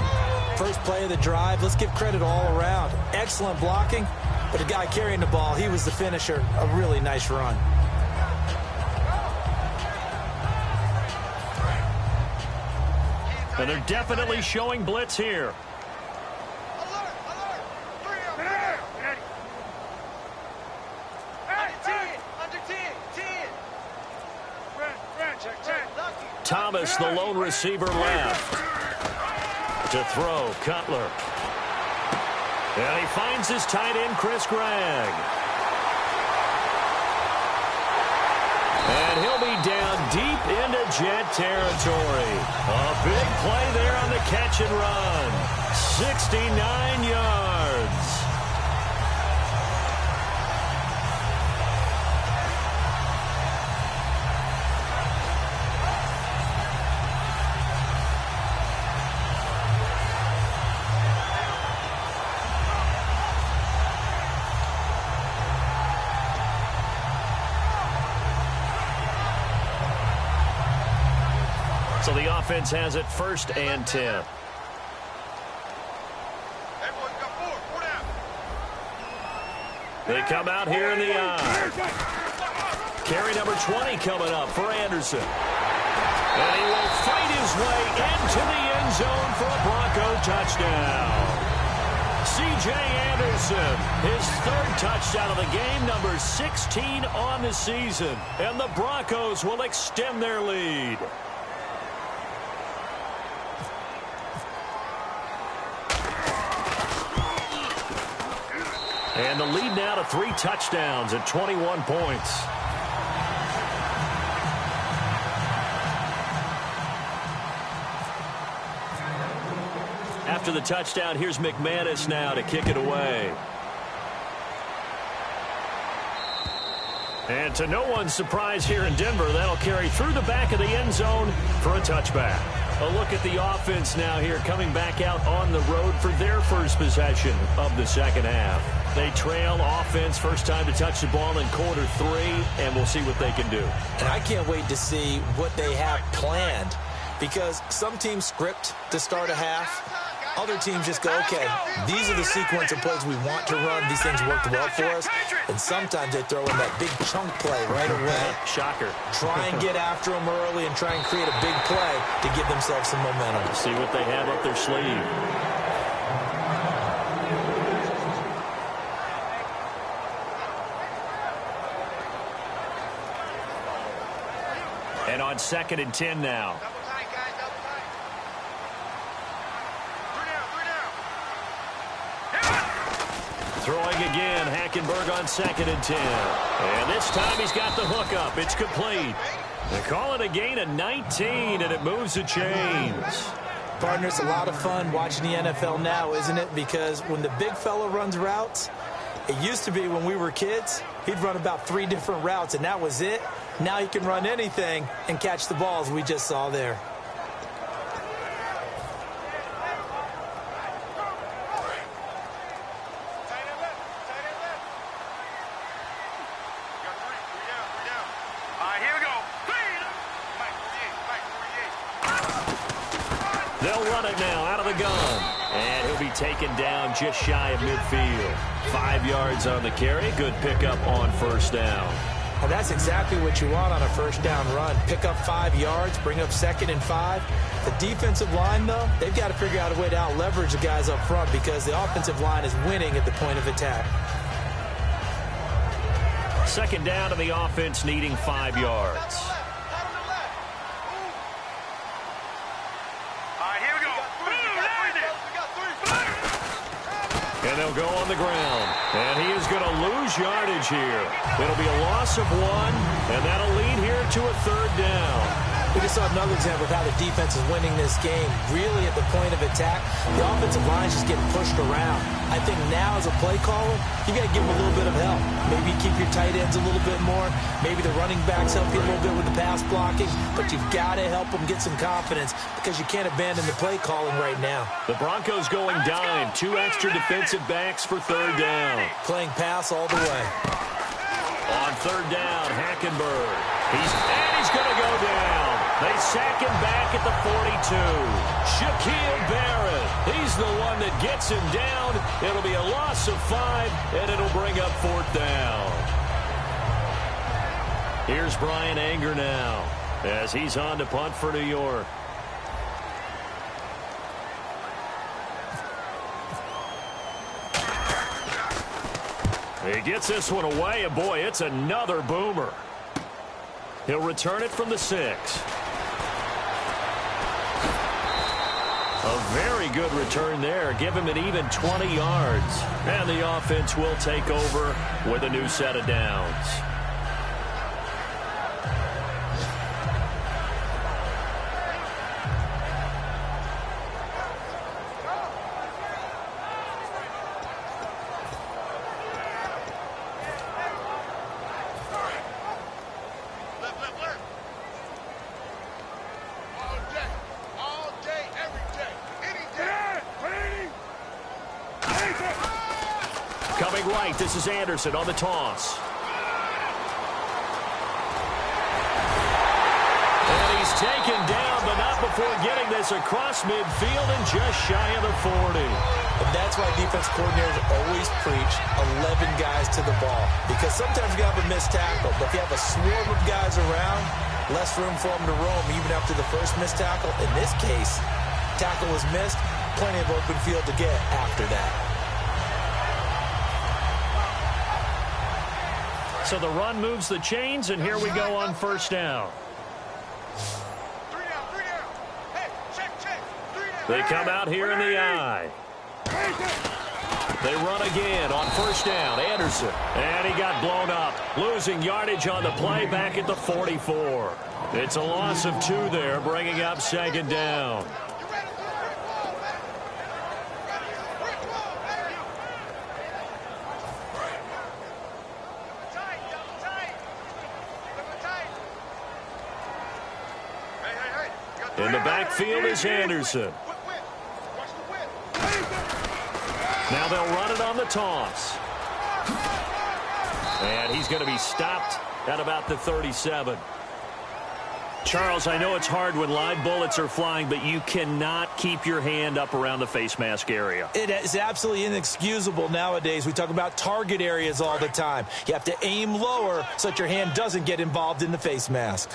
First play of the drive, let's give credit all around. Excellent blocking, but the guy carrying the ball, he was the finisher. A really nice run. And they're definitely showing blitz here. Thomas, the lone receiver, left. To throw, Cutler. And he finds his tight end, Chris Gregg. And he'll be down deep into Jet territory. A big play there on the catch and run. 69 yards. So the offense has it 1st and 10. They come out here in the eye. Carry number 20 coming up for Anderson. And he will fight his way into the end zone for a Bronco touchdown. C.J. Anderson, his 3rd touchdown of the game, number 16 on the season. And the Broncos will extend their lead. And the lead now to 3 touchdowns at 21 points. After the touchdown, here's McManus now to kick it away. And to no one's surprise here in Denver, that'll carry through the back of the end zone for a touchback. A look at the offense now here, coming back out on the road for their first possession of the second half. They trail offense, first time to touch the ball in quarter 3, and we'll see what they can do. And I can't wait to see what they have planned, because some teams script to start a half. Other teams just go, okay, these are the sequence of plays we want to run. These things worked well for us. And sometimes they throw in that big chunk play right away. Shocker. Try and get after them early and try and create a big play to give themselves some momentum. See what they have up their sleeve. And on 2nd and 10 now. Throwing again, Hackenberg on 2nd and 10. And this time he's got the hook up. It's complete. They call it a gain of 19, and it moves the chains. Partner, it's a lot of fun watching the NFL now, isn't it? Because when the big fella runs routes, it used to be when we were kids, he'd run about 3 different routes, and that was it. Now he can run anything and catch the balls we just saw there. They'll run it now out of the gun. And he'll be taken down just shy of midfield. 5 yards on the carry. Good pickup on 1st down. Well, that's exactly what you want on a 1st down run. Pick up 5 yards, bring up 2nd and 5. The defensive line, though, they've got to figure out a way to out-leverage the guys up front because the offensive line is winning at the point of attack. 2nd down to the offense, needing 5 yards. And they'll go on the ground. And he is going to lose yardage here. It'll be a loss of 1, and that'll lead here to a 3rd down. We just saw another example of how the defense is winning this game. Really at the point of attack, the offensive line is just getting pushed around. I think now as a play caller, you got to give them a little bit of help. Maybe keep your tight ends a little bit more. Maybe the running backs help you a little bit with the pass blocking. But you've got to help them get some confidence because you can't abandon the play calling right now. The Broncos going dime. 2 extra defensive backs for third down. Playing pass all the way. On third down, Hackenberg. He's going to go down. They sack him back at the 42. Shaquille Barrett. He's the one that gets him down. It'll be a loss of 5, and it'll bring up fourth down. Here's Brian Anger now as he's on to punt for New York. He gets this one away, and boy, it's another boomer. He'll return it from the 6. A very good return there. Give him an even 20 yards. And the offense will take over with a new set of downs. Coming right, this is Anderson on the toss. And he's taken down, but not before getting this across midfield and just shy of the 40. And that's why defense coordinators always preach 11 guys to the ball. Because sometimes you have a missed tackle, but if you have a swarm of guys around, less room for them to roam even after the first missed tackle. In this case, tackle was missed, plenty of open field to get after that. So the run moves the chains, and here we go on first down. They come out here in the eye. They run again on first down. Anderson. And he got blown up. Losing yardage on the play back at the 44. It's a loss of 2 there, bringing up second down. In the backfield is Anderson. Now they'll run it on the toss. And he's going to be stopped at about the 37. Charles, I know it's hard when live bullets are flying, but you cannot keep your hand up around the face mask area. It is absolutely inexcusable nowadays. We talk about target areas all the time. You have to aim lower so that your hand doesn't get involved in the face mask.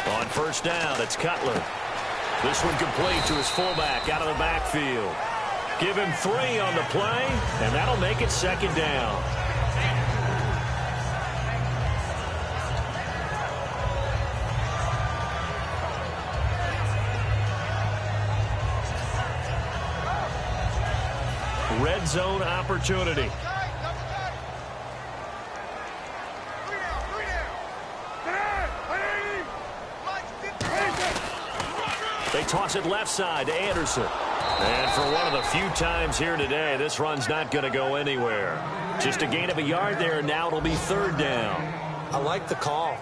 On first down, it's Cutler. This one complete to his fullback out of the backfield. Give him 3 on the play, and that'll make it second down. Red zone opportunity. They toss it left side to Anderson. And for one of the few times here today, this run's not going to go anywhere. Just a gain of a yard there, and now it'll be third down. I like the call.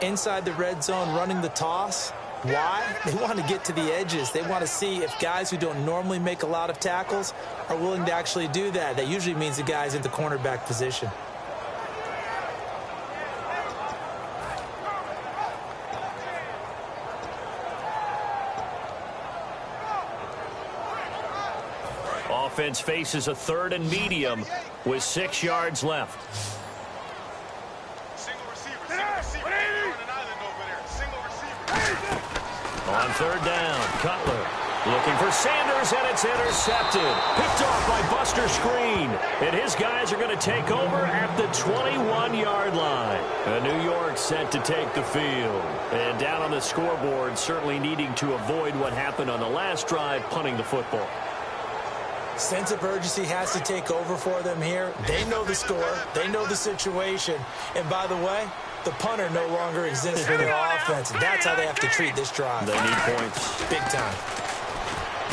Inside the red zone, running the toss. Why? They want to get to the edges. They want to see if guys who don't normally make a lot of tackles are willing to actually do that. That usually means the guy's in the cornerback position. Offense faces a 3rd and medium with 6 yards left. On third down, Cutler looking for Sanders, and it's intercepted. Picked off by Buster Skrine. And his guys are going to take over at the 21-yard line. And New York set to take the field. And down on the scoreboard, certainly needing to avoid what happened on the last drive, punting the football. Sense of urgency has to take over for them here. They know the score. They know the situation. And by the way, the punter no longer exists for their offense. That's how they have to treat this drive. They need points. Big time.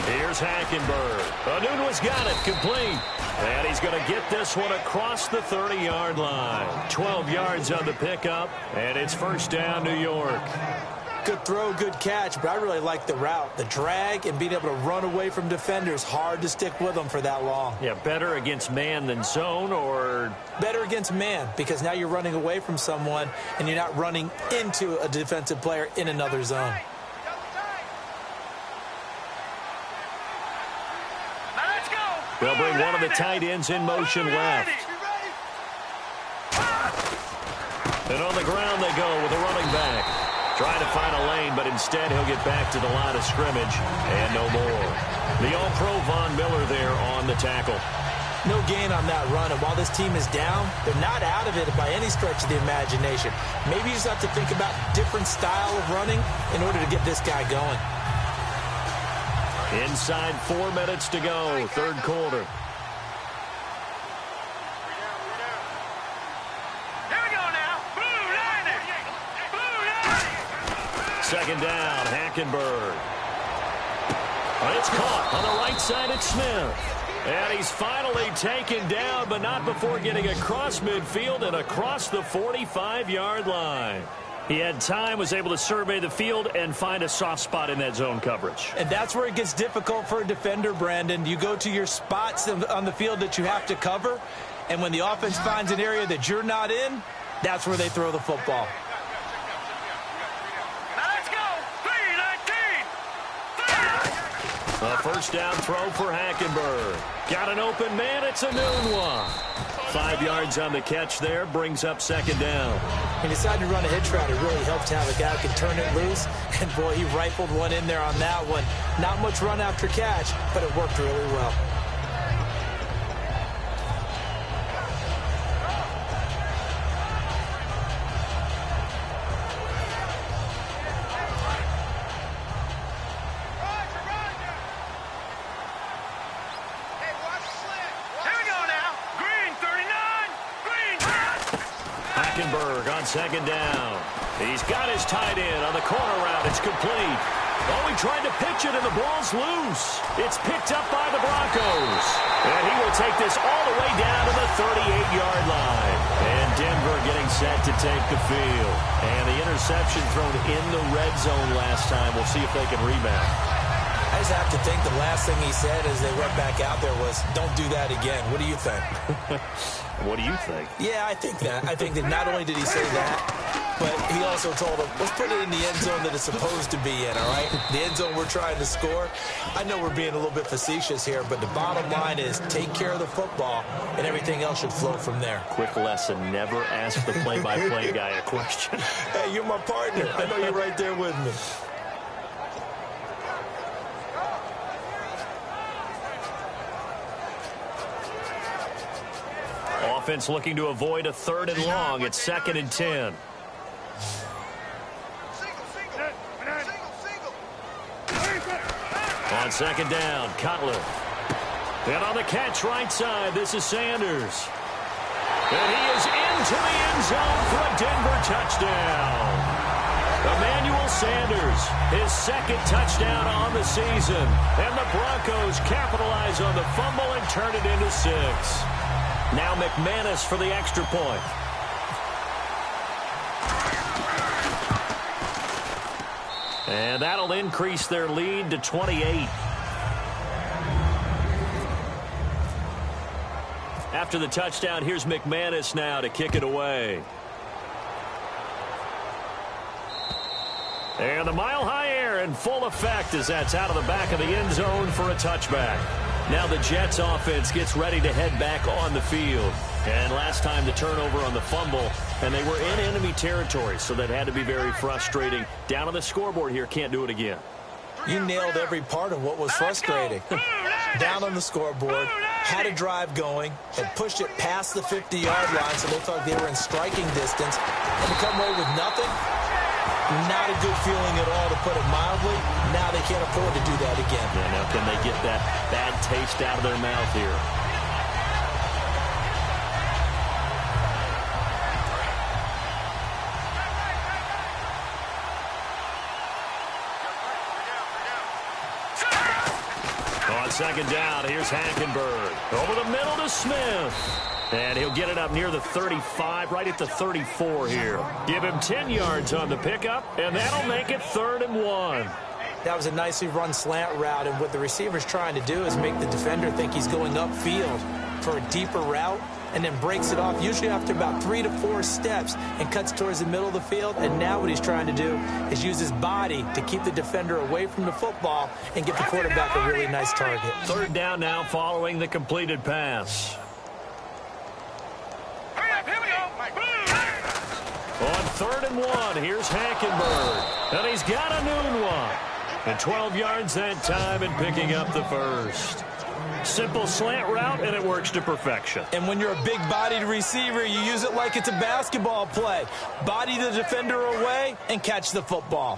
Here's Hackenberg. Anunua's got it, complete. And he's going to get this one across the 30-yard line. 12 yards on the pickup, and it's first down, New York. Good throw, good catch, but I really like the route. The drag and being able to run away from defenders. Hard to stick with them for that long. Yeah, better against man than zone, or? Better against man, because now you're running away from someone, and you're not running into a defensive player in another zone. They'll bring one of the tight ends in motion left. And on the ground they go with a running back. Trying to find a lane, but instead he'll get back to the line of scrimmage and no more. The All-Pro Von Miller there on the tackle. No gain on that run, and while this team is down, they're not out of it by any stretch of the imagination. Maybe you just have to think about different style of running in order to get this guy going. Inside 4 minutes to go, third quarter. Here we go now. Blue Liner. Blue Liner. Second down, Hackenberg. It's caught on the right side at Smith. And he's finally taken down, but not before getting across midfield and across the 45-yard line. He had time, was able to survey the field and find a soft spot in that zone coverage. And that's where it gets difficult for a defender, Brandon. You go to your spots on the field that you have to cover, and when the offense finds an area that you're not in, that's where they throw the football. Now let's go. 3-19. A first down throw for Hackenberg. Got an open man, it's Anunoa. 5 yards on the catch there, brings up second down. He decided to run a hitch route. It really helps to have a guy who can turn it loose. And, boy, he rifled one in there on that one. Not much run after catch, but it worked really well. Second down. He's got his tight end on the corner route. It's complete. Oh, he tried to pitch it, and the ball's loose. It's picked up by the Broncos. And he will take this all the way down to the 38-yard line. And Denver getting set to take the field. And the interception thrown in the red zone last time. We'll see if they can rebound. I just have to think the last thing he said as they went back out there was, don't do that again. What do you think? What do you think? Yeah, I think that. I think that not only did he say that, but he also told them, let's put it in the end zone that it's supposed to be in, all right? The end zone we're trying to score. I know we're being a little bit facetious here, but the bottom line is take care of the football, and everything else should flow from there. Quick lesson, never ask the play-by-play guy a question. Hey, you're my partner. I know you're right there with me. Offense looking to avoid a third and long. It's 2nd and 10. On second down, Cutler. And on the catch right side, this is Sanders. And he is into the end zone for a Denver touchdown. Emmanuel Sanders, his second touchdown on the season. And the Broncos capitalize on the fumble and turn it into 6. Now McManus for the extra point. And that'll increase their lead to 28. After the touchdown, here's McManus now to kick it away. And the mile-high air in full effect as that's out of the back of the end zone for a touchback. Now the Jets offense gets ready to head back on the field. And last time the turnover on the fumble, and they were in enemy territory, so that had to be very frustrating. Down on the scoreboard here, can't do it again. You nailed every part of what was frustrating. Down on the scoreboard, had a drive going, had pushed it past the 50-yard line, so they thought they were in striking distance, and to come away with nothing, Not a good feeling at all, to put it mildly. Now they can't afford to do that again. Yeah, now can they get that bad taste out of their mouth here? On second down, here's Hackenberg. Over the middle to Smith. And he'll get it up near the 35, right at the 34 here. Give him 10 yards on the pickup, and that'll make it 3rd and 1. That was a nicely run slant route, and what the receiver's trying to do is make the defender think he's going upfield for a deeper route, and then breaks it off, usually after about 3 to 4 steps, and cuts towards the middle of the field. And now what he's trying to do is use his body to keep the defender away from the football and get the quarterback a really nice target. 3rd down now following the completed pass. On 3rd and 1, here's Hackenberg. And he's got a noon one. And 12 yards that time and picking up the first. Simple slant route, and it works to perfection. And when you're a big-bodied receiver, you use it like it's a basketball play. Body the defender away and catch the football.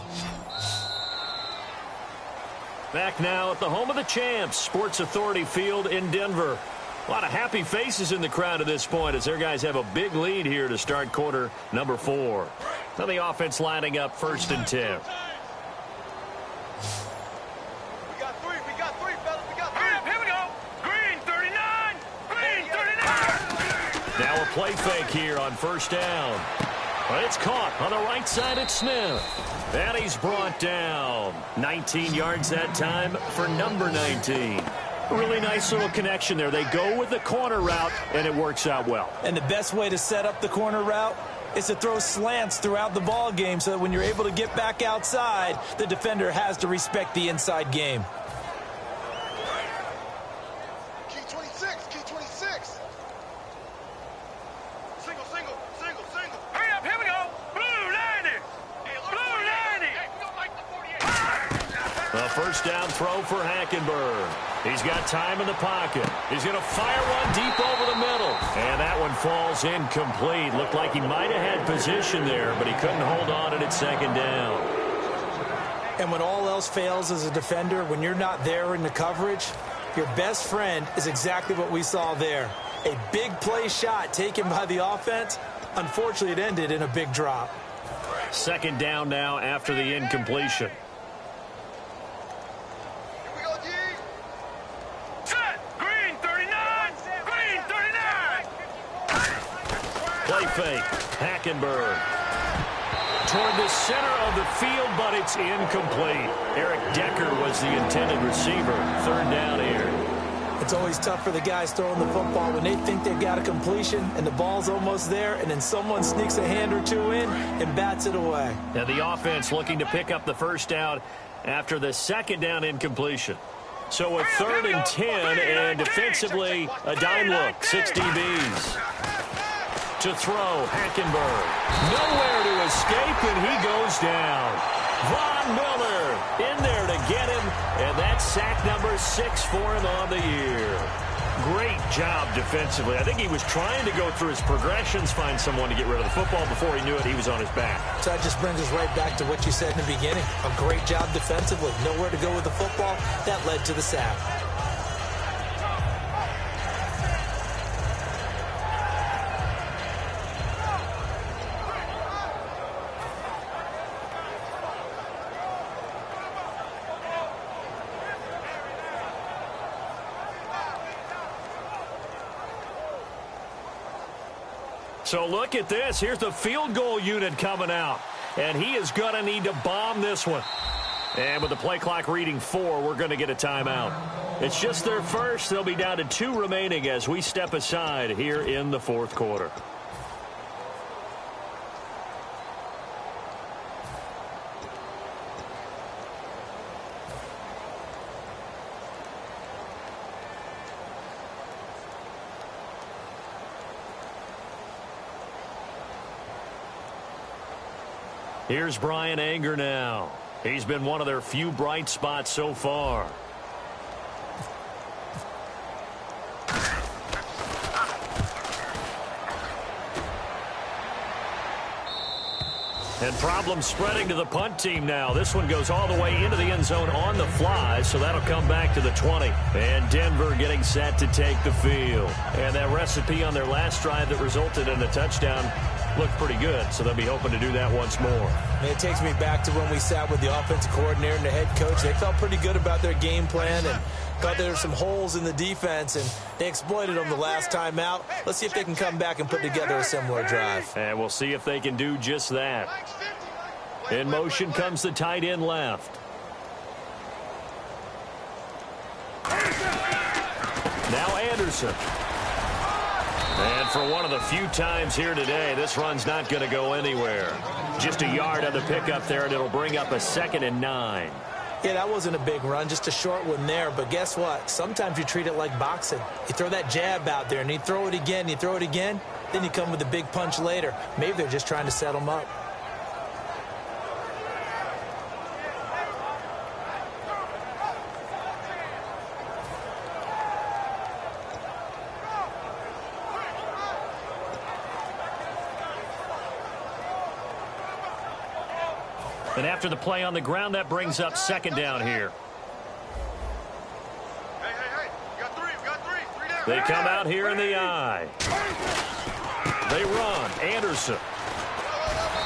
Back now at the home of the champs, Sports Authority Field in Denver. A lot of happy faces in the crowd at this point as their guys have a big lead here to start quarter number 4. Now the offense lining up 1st and 10. We got three, fellas. We got 3. Here we go. Green 39. Green 39. Now a play fake here on 1st down. Well, it's caught on the right side at Smith. And he's brought down. 19 yards that time for number 19. Really nice little connection there. They go with the corner route, and it works out well. And the best way to set up the corner route is to throw slants throughout the ball game so that when you're able to get back outside, the defender has to respect the inside game. Key 26. Single. Hurry up, here we go. Blue 90. Blue 90. Hey, we don't like the 48. A 1st down throw for Hackenberg. He's got time in the pocket. He's going to fire one deep over the middle. And that one falls incomplete. Looked like he might have had position there, but he couldn't hold on at 2nd down. And when all else fails as a defender, when you're not there in the coverage, your best friend is exactly what we saw there. A big play shot taken by the offense. Unfortunately, it ended in a big drop. 2nd down now after the incompletion. Play fake. Hackenberg. Toward the center of the field, but it's incomplete. Eric Decker was the intended receiver. 3rd down here. It's always tough for the guys throwing the football when they think they've got a completion and the ball's almost there, and then someone sneaks a hand or two in and bats it away. Now the offense looking to pick up the 1st down after the 2nd down incompletion. So a 3rd and 10, and defensively a dime look. 6 DBs. To throw, Hackenberg. Nowhere to escape, and he goes down. Von Miller in there to get him, and that's sack number 6 for him on the year. Great job defensively. I think he was trying to go through his progressions, find someone to get rid of the football. Before he knew it, he was on his back. So that just brings us right back to what you said in the beginning. A great job defensively. Nowhere to go with the football. That led to the sack. So look at this. Here's the field goal unit coming out. And he is going to need to bomb this one. And with the play clock reading 4, we're going to get a timeout. It's just their first. They'll be down to 2 remaining as we step aside here in the 4th quarter. Here's Brian Anger now. He's been one of their few bright spots so far. And problems spreading to the punt team now. This one goes all the way into the end zone on the fly, so that'll come back to the 20. And Denver getting set to take the field. And that recipe on their last drive that resulted in a touchdown looked pretty good, so they'll be hoping to do that once more. And it takes me back to when we sat with the offensive coordinator and the head coach. They felt pretty good about their game plan and thought there were some holes in the defense, and they exploited them the last time out. Let's see if they can come back and put together a similar drive. And we'll see if they can do just that. In motion comes the tight end left. Now Anderson. And for one of the few times here today, this run's not going to go anywhere. Just a yard on the pickup there, and it'll bring up a 2nd and 9. Yeah, that wasn't a big run, just a short one there. But guess what? Sometimes you treat it like boxing. You throw that jab out there, and you throw it again, you throw it again, then you come with a big punch later. Maybe they're just trying to set them up. And after the play on the ground, that brings up 2nd down here. Hey, we got three down. They come out here in the eye. They run. Anderson.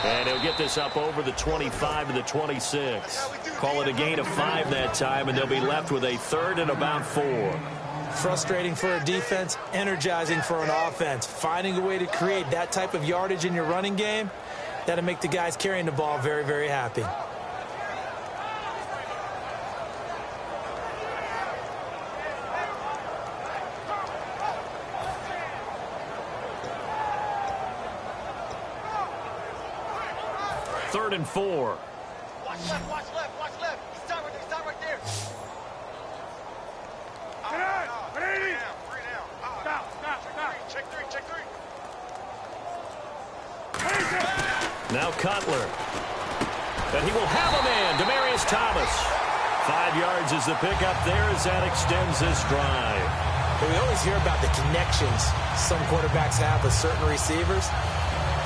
And he'll get this up over the 25 to the 26. Call it a gain of 5 that time, and they'll be left with a 3rd and about 4. Frustrating for a defense, energizing for an offense. Finding a way to create that type of yardage in your running game, that'll make the guys carrying the ball very, very happy. Third and 4. Watch left. Stop right there. Three down. Stop. Check three. Now Cutler. And he will have a man, Demaryius Thomas. 5 yards is the pickup there as that extends this drive. But we always hear about the connections some quarterbacks have with certain receivers.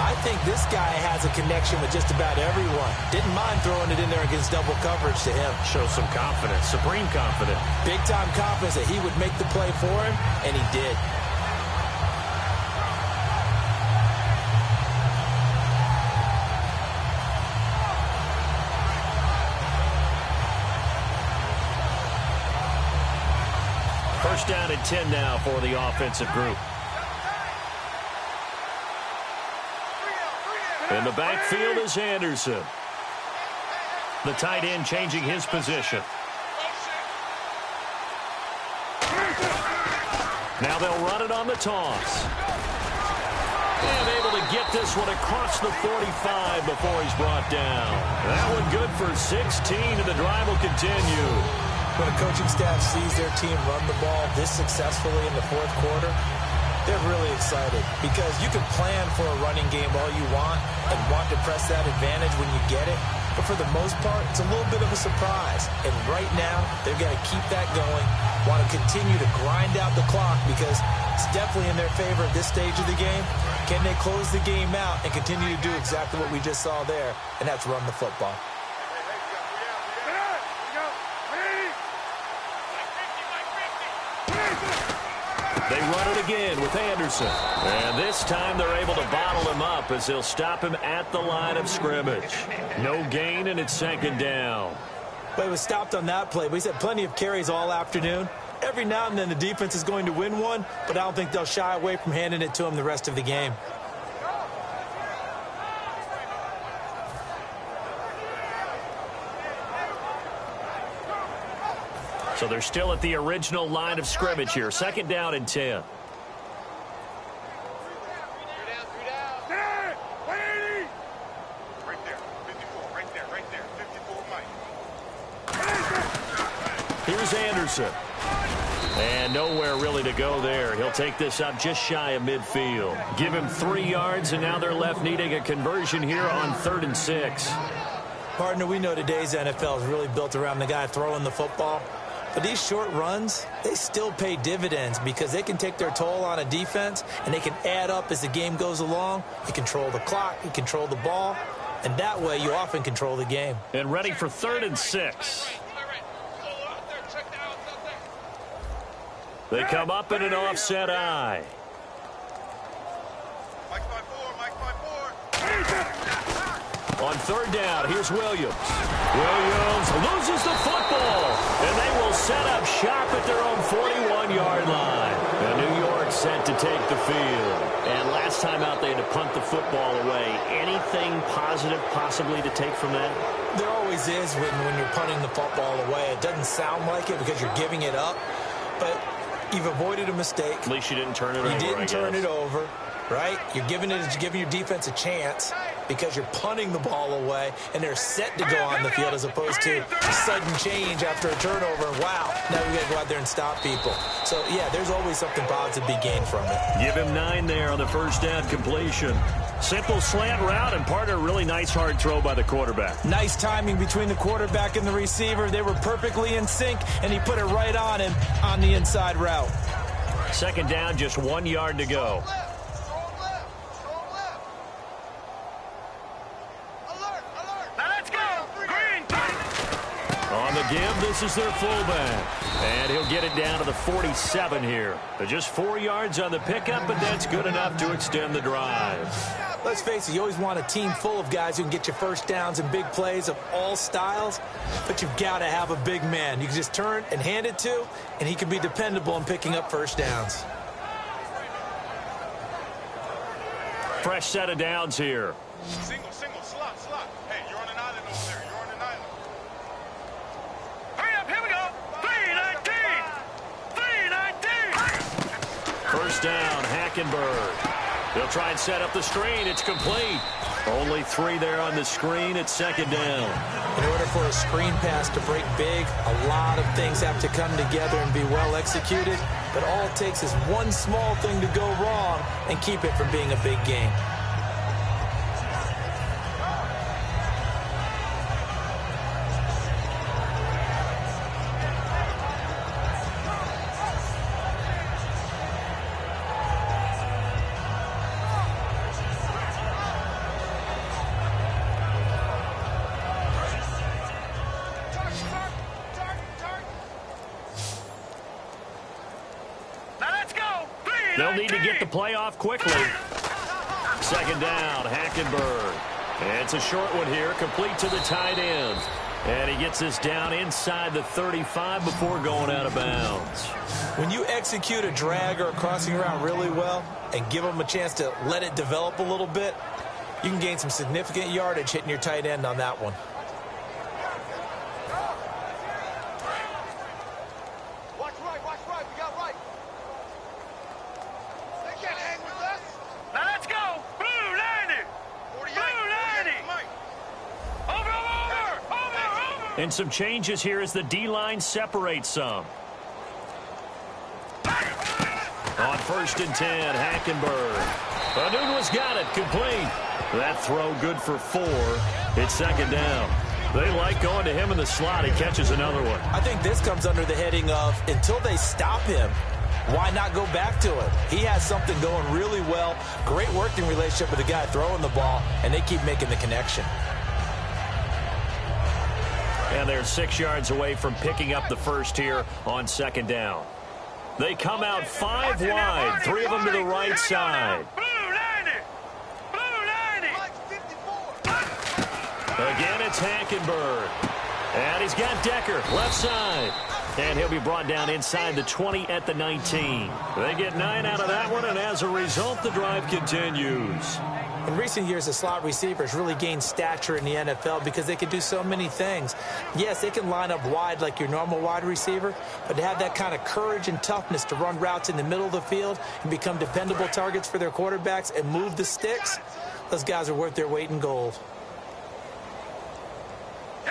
I think this guy has a connection with just about everyone. Didn't mind throwing it in there against double coverage to him. Shows some confidence, supreme confidence. Big-time confidence that he would make the play for him, and he did. First down and 10 now for the offensive group. In the backfield is Anderson. The tight end changing his position. Now they'll run it on the toss. And able to get this one across the 45 before he's brought down. That one good for 16, and the drive will continue. When a coaching staff sees their team run the ball this successfully in the fourth quarter, they're really excited because you can plan for a running game all you want and want to press that advantage when you get it. But for the most part, it's a little bit of a surprise. And right now, they're going to keep that going, want to continue to grind out the clock because it's definitely in their favor at this stage of the game. Can they close the game out and continue to do exactly what we just saw there, and that's run the football? They run it again with Anderson. And this time they're able to bottle him up as they'll stop him at the line of scrimmage. No gain, and it's 2nd down. But he was stopped on that play. But he's had plenty of carries all afternoon. Every now and then the defense is going to win one, but I don't think they'll shy away from handing it to him the rest of the game. So they're still at the original line of scrimmage here. 2nd down and 10. Here's Anderson. And nowhere really to go there. He'll take this up just shy of midfield. Give him 3 yards, and now they're left needing a conversion here on 3rd and 6. Partner, we know today's NFL is really built around the guy throwing the football. But these short runs, they still pay dividends because they can take their toll on a defense and they can add up as the game goes along. You control the clock, you control the ball. and that way you often control the game. And ready for 3rd and 6. They come up in an offset eye. On 3rd down, here's Williams. Williams loses the football, and they will set up shop at their own 41-yard line. And New York set to take the field. And last time out, they had to punt the football away. Anything positive possibly to take from that? There always is when you're punting the football away. It doesn't sound like it because you're giving it up, but you've avoided a mistake. At least you didn't turn it over, You didn't turn it over, right? You're giving your defense a chance because you're punting the ball away, and they're set to go on the field as opposed to a sudden change after a turnover. And wow, now we got to go out there and stop people. So, yeah, there's always something positive to be gained from it. Give him 9 there on the 1st down completion. Simple slant route and part of a really nice hard throw by the quarterback. Nice timing between the quarterback and the receiver. They were perfectly in sync, and he put it right on him on the inside route. 2nd down, just 1 yard to go. On the give, this is their fullback. And he'll get it down to the 47 here. But just 4 yards on the pickup, but that's good enough to extend the drive. Let's face it, you always want a team full of guys who can get you first downs and big plays of all styles, but you've got to have a big man you can just turn and hand it to, and he can be dependable in picking up first downs. Fresh set of downs here. Single, slot. Hey, you're on an island over there. You're on an island. Hurry up, here we go. 319. 319. 1st down, Hackenberg. They'll try and set up the screen. It's complete. Only 3 there on the screen. It's 2nd down. In order for a screen pass to break big, a lot of things have to come together and be well executed. But all it takes is one small thing to go wrong and keep it from being a big game. They'll need to get the play off quickly. 2nd down, Hackenberg. And it's a short one here, complete to the tight end. And he gets this down inside the 35 before going out of bounds. When you execute a drag or a crossing route really well and give them a chance to let it develop a little bit, you can gain some significant yardage hitting your tight end on that one. Watch right. We got right. They can't hang with us. Now let's go. Blue 90. 48. Blue 90. Over. And some changes here as the D-line separates some. On 1st and 10, Hackenberg. Anunua's got it, complete. That throw good for 4. It's 2nd down. They like going to him in the slot. He catches another one. I think this comes under the heading of until they stop him, why not go back to it? He has something going really well. Great working relationship with the guy throwing the ball, and they keep making the connection. And they're 6 yards away from picking up the first here on 2nd down. They come out 5 wide, 3 of them to the right side. Again, it's Hackenberg. And he's got Decker, left side. And he'll be brought down inside the 20 at the 19. They get 9 out of that one, and as a result, the drive continues. In recent years, the slot receivers really gained stature in the NFL because they can do so many things. Yes, they can line up wide like your normal wide receiver, but to have that kind of courage and toughness to run routes in the middle of the field and become dependable targets for their quarterbacks and move the sticks, those guys are worth their weight in gold.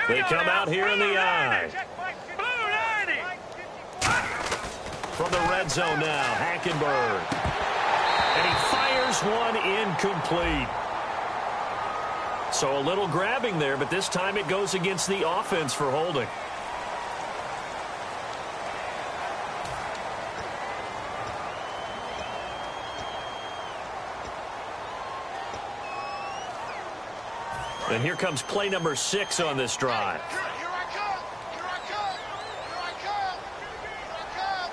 They come out here in the eye. From the red zone now, Hackenberg. And he fires one incomplete. So a little grabbing there, but this time it goes against the offense for holding. And here comes play number 6 on this drive. Here I come. Here I come. Here I come. Here I come.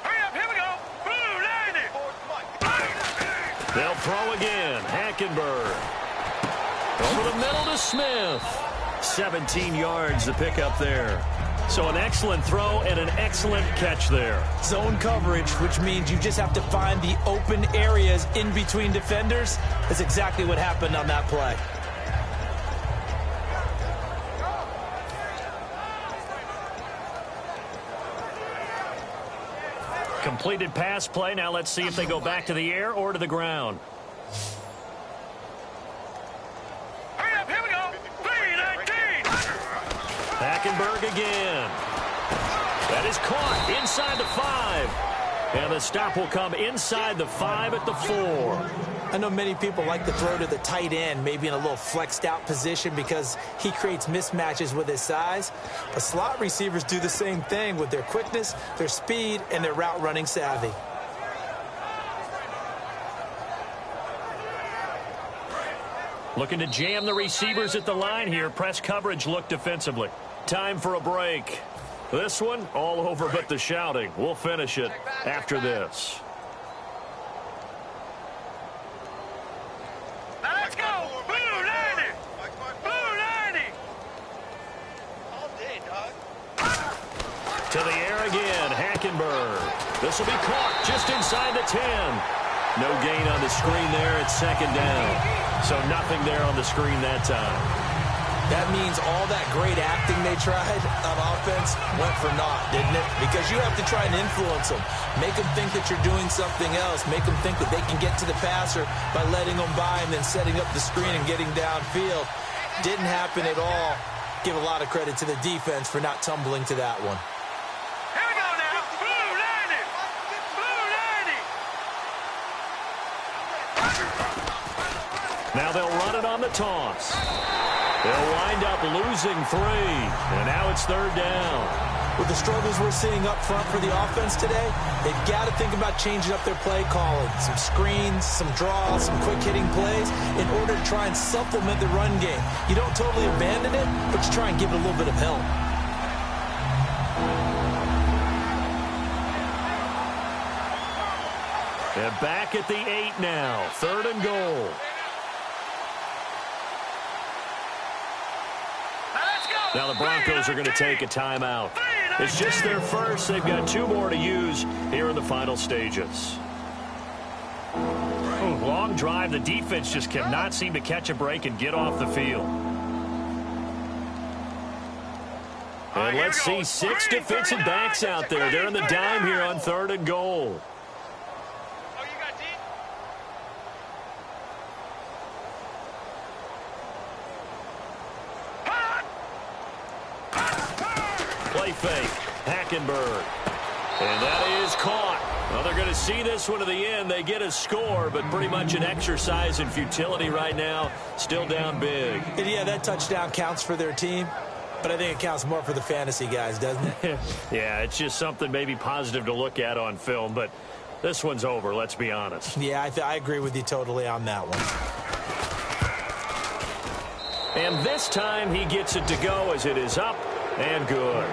Hurry up. Here we go. Blue 90. They'll throw again. Hackenberg. Over the middle to Smith. 17 yards to pick up there. So an excellent throw and an excellent catch there. Zone coverage, which means you just have to find the open areas in between defenders. That's exactly what happened on that play. Completed pass play. Now let's see if they go back to the air or to the ground. Hurry up. Here we go. 319. Hackenberg again. That is caught inside the 5. And the stop will come inside the 5 at the 4. I know many people like to throw to the tight end, maybe in a little flexed out position because he creates mismatches with his size. But slot receivers do the same thing with their quickness, their speed, and their route running savvy. Looking to jam the receivers at the line here. Press coverage look defensively. Time for a break. This one all over but the shouting. We'll finish it after this. Now let's go. Blue 90. Blue 90. All day, dog. To the air again. Hackenberg. This will be caught just inside the 10. No gain on the screen there. It's second down. So nothing there on the screen that time. That means all that great acting they tried on offense went for naught, didn't it? Because you have to try and influence them. Make them think that you're doing something else. Make them think that they can get to the passer by letting them by and then setting up the screen and getting downfield. Didn't happen at all. Give a lot of credit to the defense for not tumbling to that one. Here we go now. Blue 90. Blue 90. Now they'll run it on the toss. They'll wind up losing 3. And now it's third down. With the struggles we're seeing up front for the offense today, they've got to think about changing up their play calling. Some screens, some draws, some quick-hitting plays in order to try and supplement the run game. You don't totally abandon it, but you try and give it a little bit of help. They're back at the 8 now. 3rd and goal. Now the Broncos are going to take a timeout. It's just their first. They've got 2 more to use here in the final stages. Ooh, long drive. The defense just cannot seem to catch a break and get off the field. And let's see 6 defensive backs out there. They're in the dime here on 3rd and goal. Play fake. Hackenberg. And that is caught. Well, they're going to see this one to the end. They get a score, but pretty much an exercise in futility right now. Still down big. And yeah, that touchdown counts for their team, but I think it counts more for the fantasy guys, doesn't it? Yeah, it's just something maybe positive to look at on film, but this one's over, let's be honest. Yeah, I agree with you totally on that one. And this time he gets it to go as it is up and good.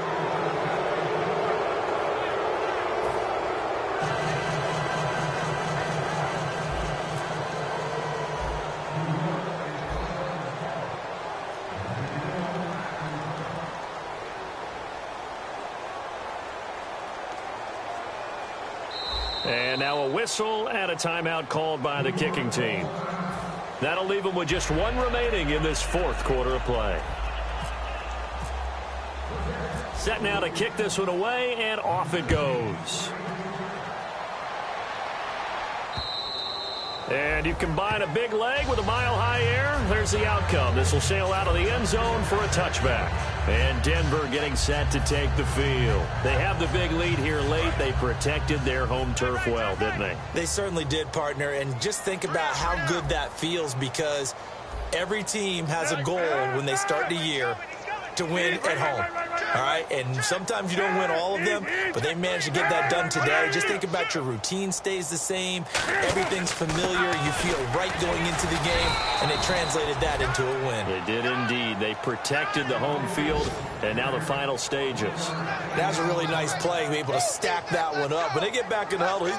And now a whistle and a timeout called by the kicking team. That'll leave them with just 1 remaining in this 4th quarter of play. Set now to kick this one away, and off it goes. And you combine a big leg with a mile-high air. There's the outcome. This will sail out of the end zone for a touchback. And Denver getting set to take the field. They have the big lead here late. They protected their home turf well, didn't they? They certainly did, partner. And just think about how good that feels, because every team has a goal when they start the year to win at home. All right, and sometimes you don't win all of them, but they managed to get that done today. Just think about your routine stays the same. Everything's familiar. You feel right going into the game, and they translated that into a win. They did indeed. They protected the home field, and now the final stages. That was a really nice play, able to stack that one up. When they get back in the huddle, he's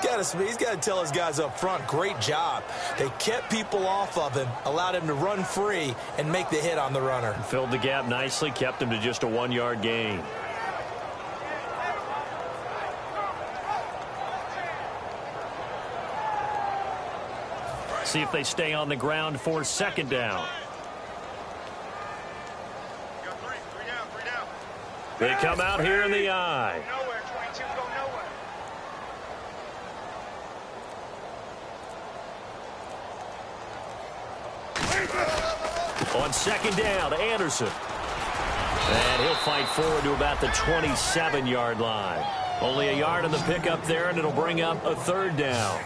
got to tell his guys up front, great job. They kept people off of him, allowed him to run free, and make the hit on the runner. Filled the gap nicely, kept him to just a 1-yard gain. See if they stay on the ground for second down. Three down. They come out here in the eye. Nowhere, 22, go nowhere. On second down, Anderson. And he'll fight forward to about the 27-yard line. Only a yard on the pickup there, and it'll bring up a third down.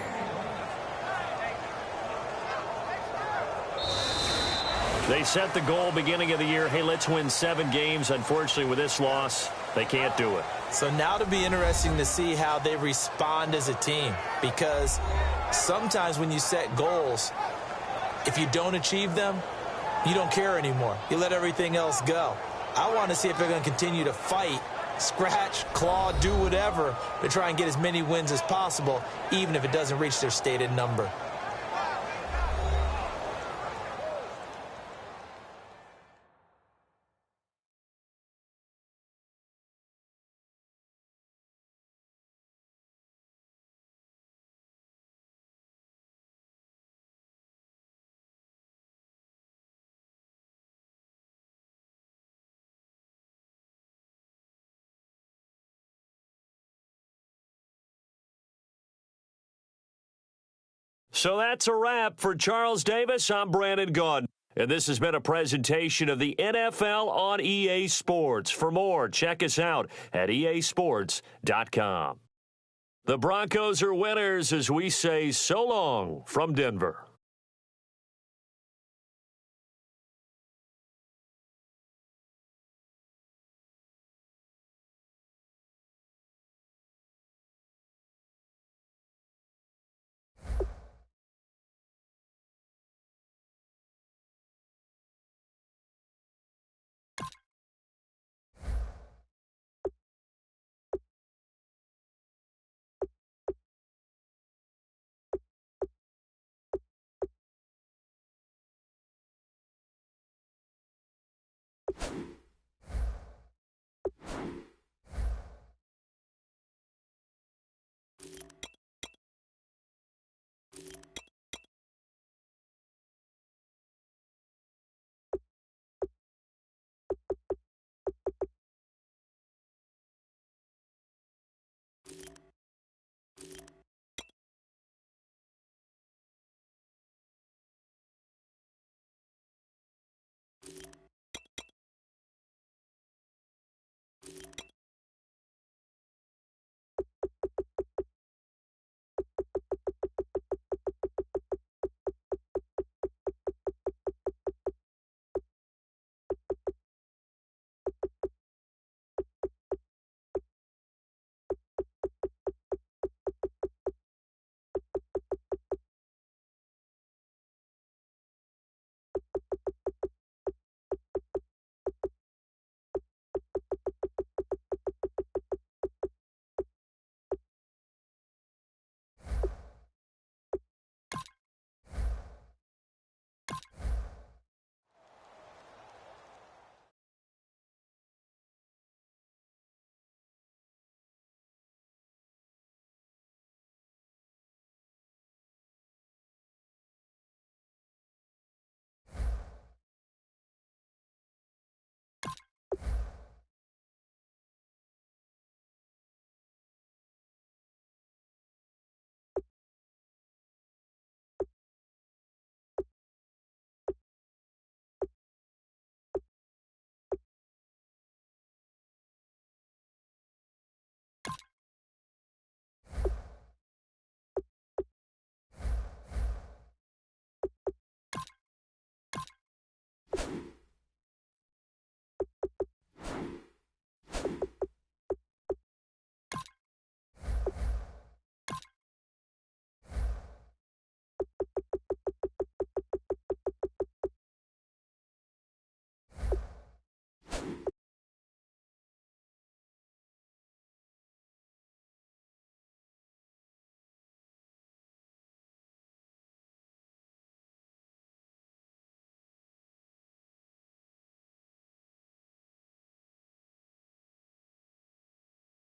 They set the goal beginning of the year, hey, let's win 7 games. Unfortunately, with this loss, they can't do it. So now to be interesting to see how they respond as a team, because sometimes when you set goals, if you don't achieve them, you don't care anymore. You let everything else go. I want to see if they're going to continue to fight, scratch, claw, do whatever to try and get as many wins as possible, even if it doesn't reach their stated number. So that's a wrap for Charles Davis. I'm Brandon Gaudin. And this has been a presentation of the NFL on EA Sports. For more, check us out at easports.com. The Broncos are winners as we say so long from Denver.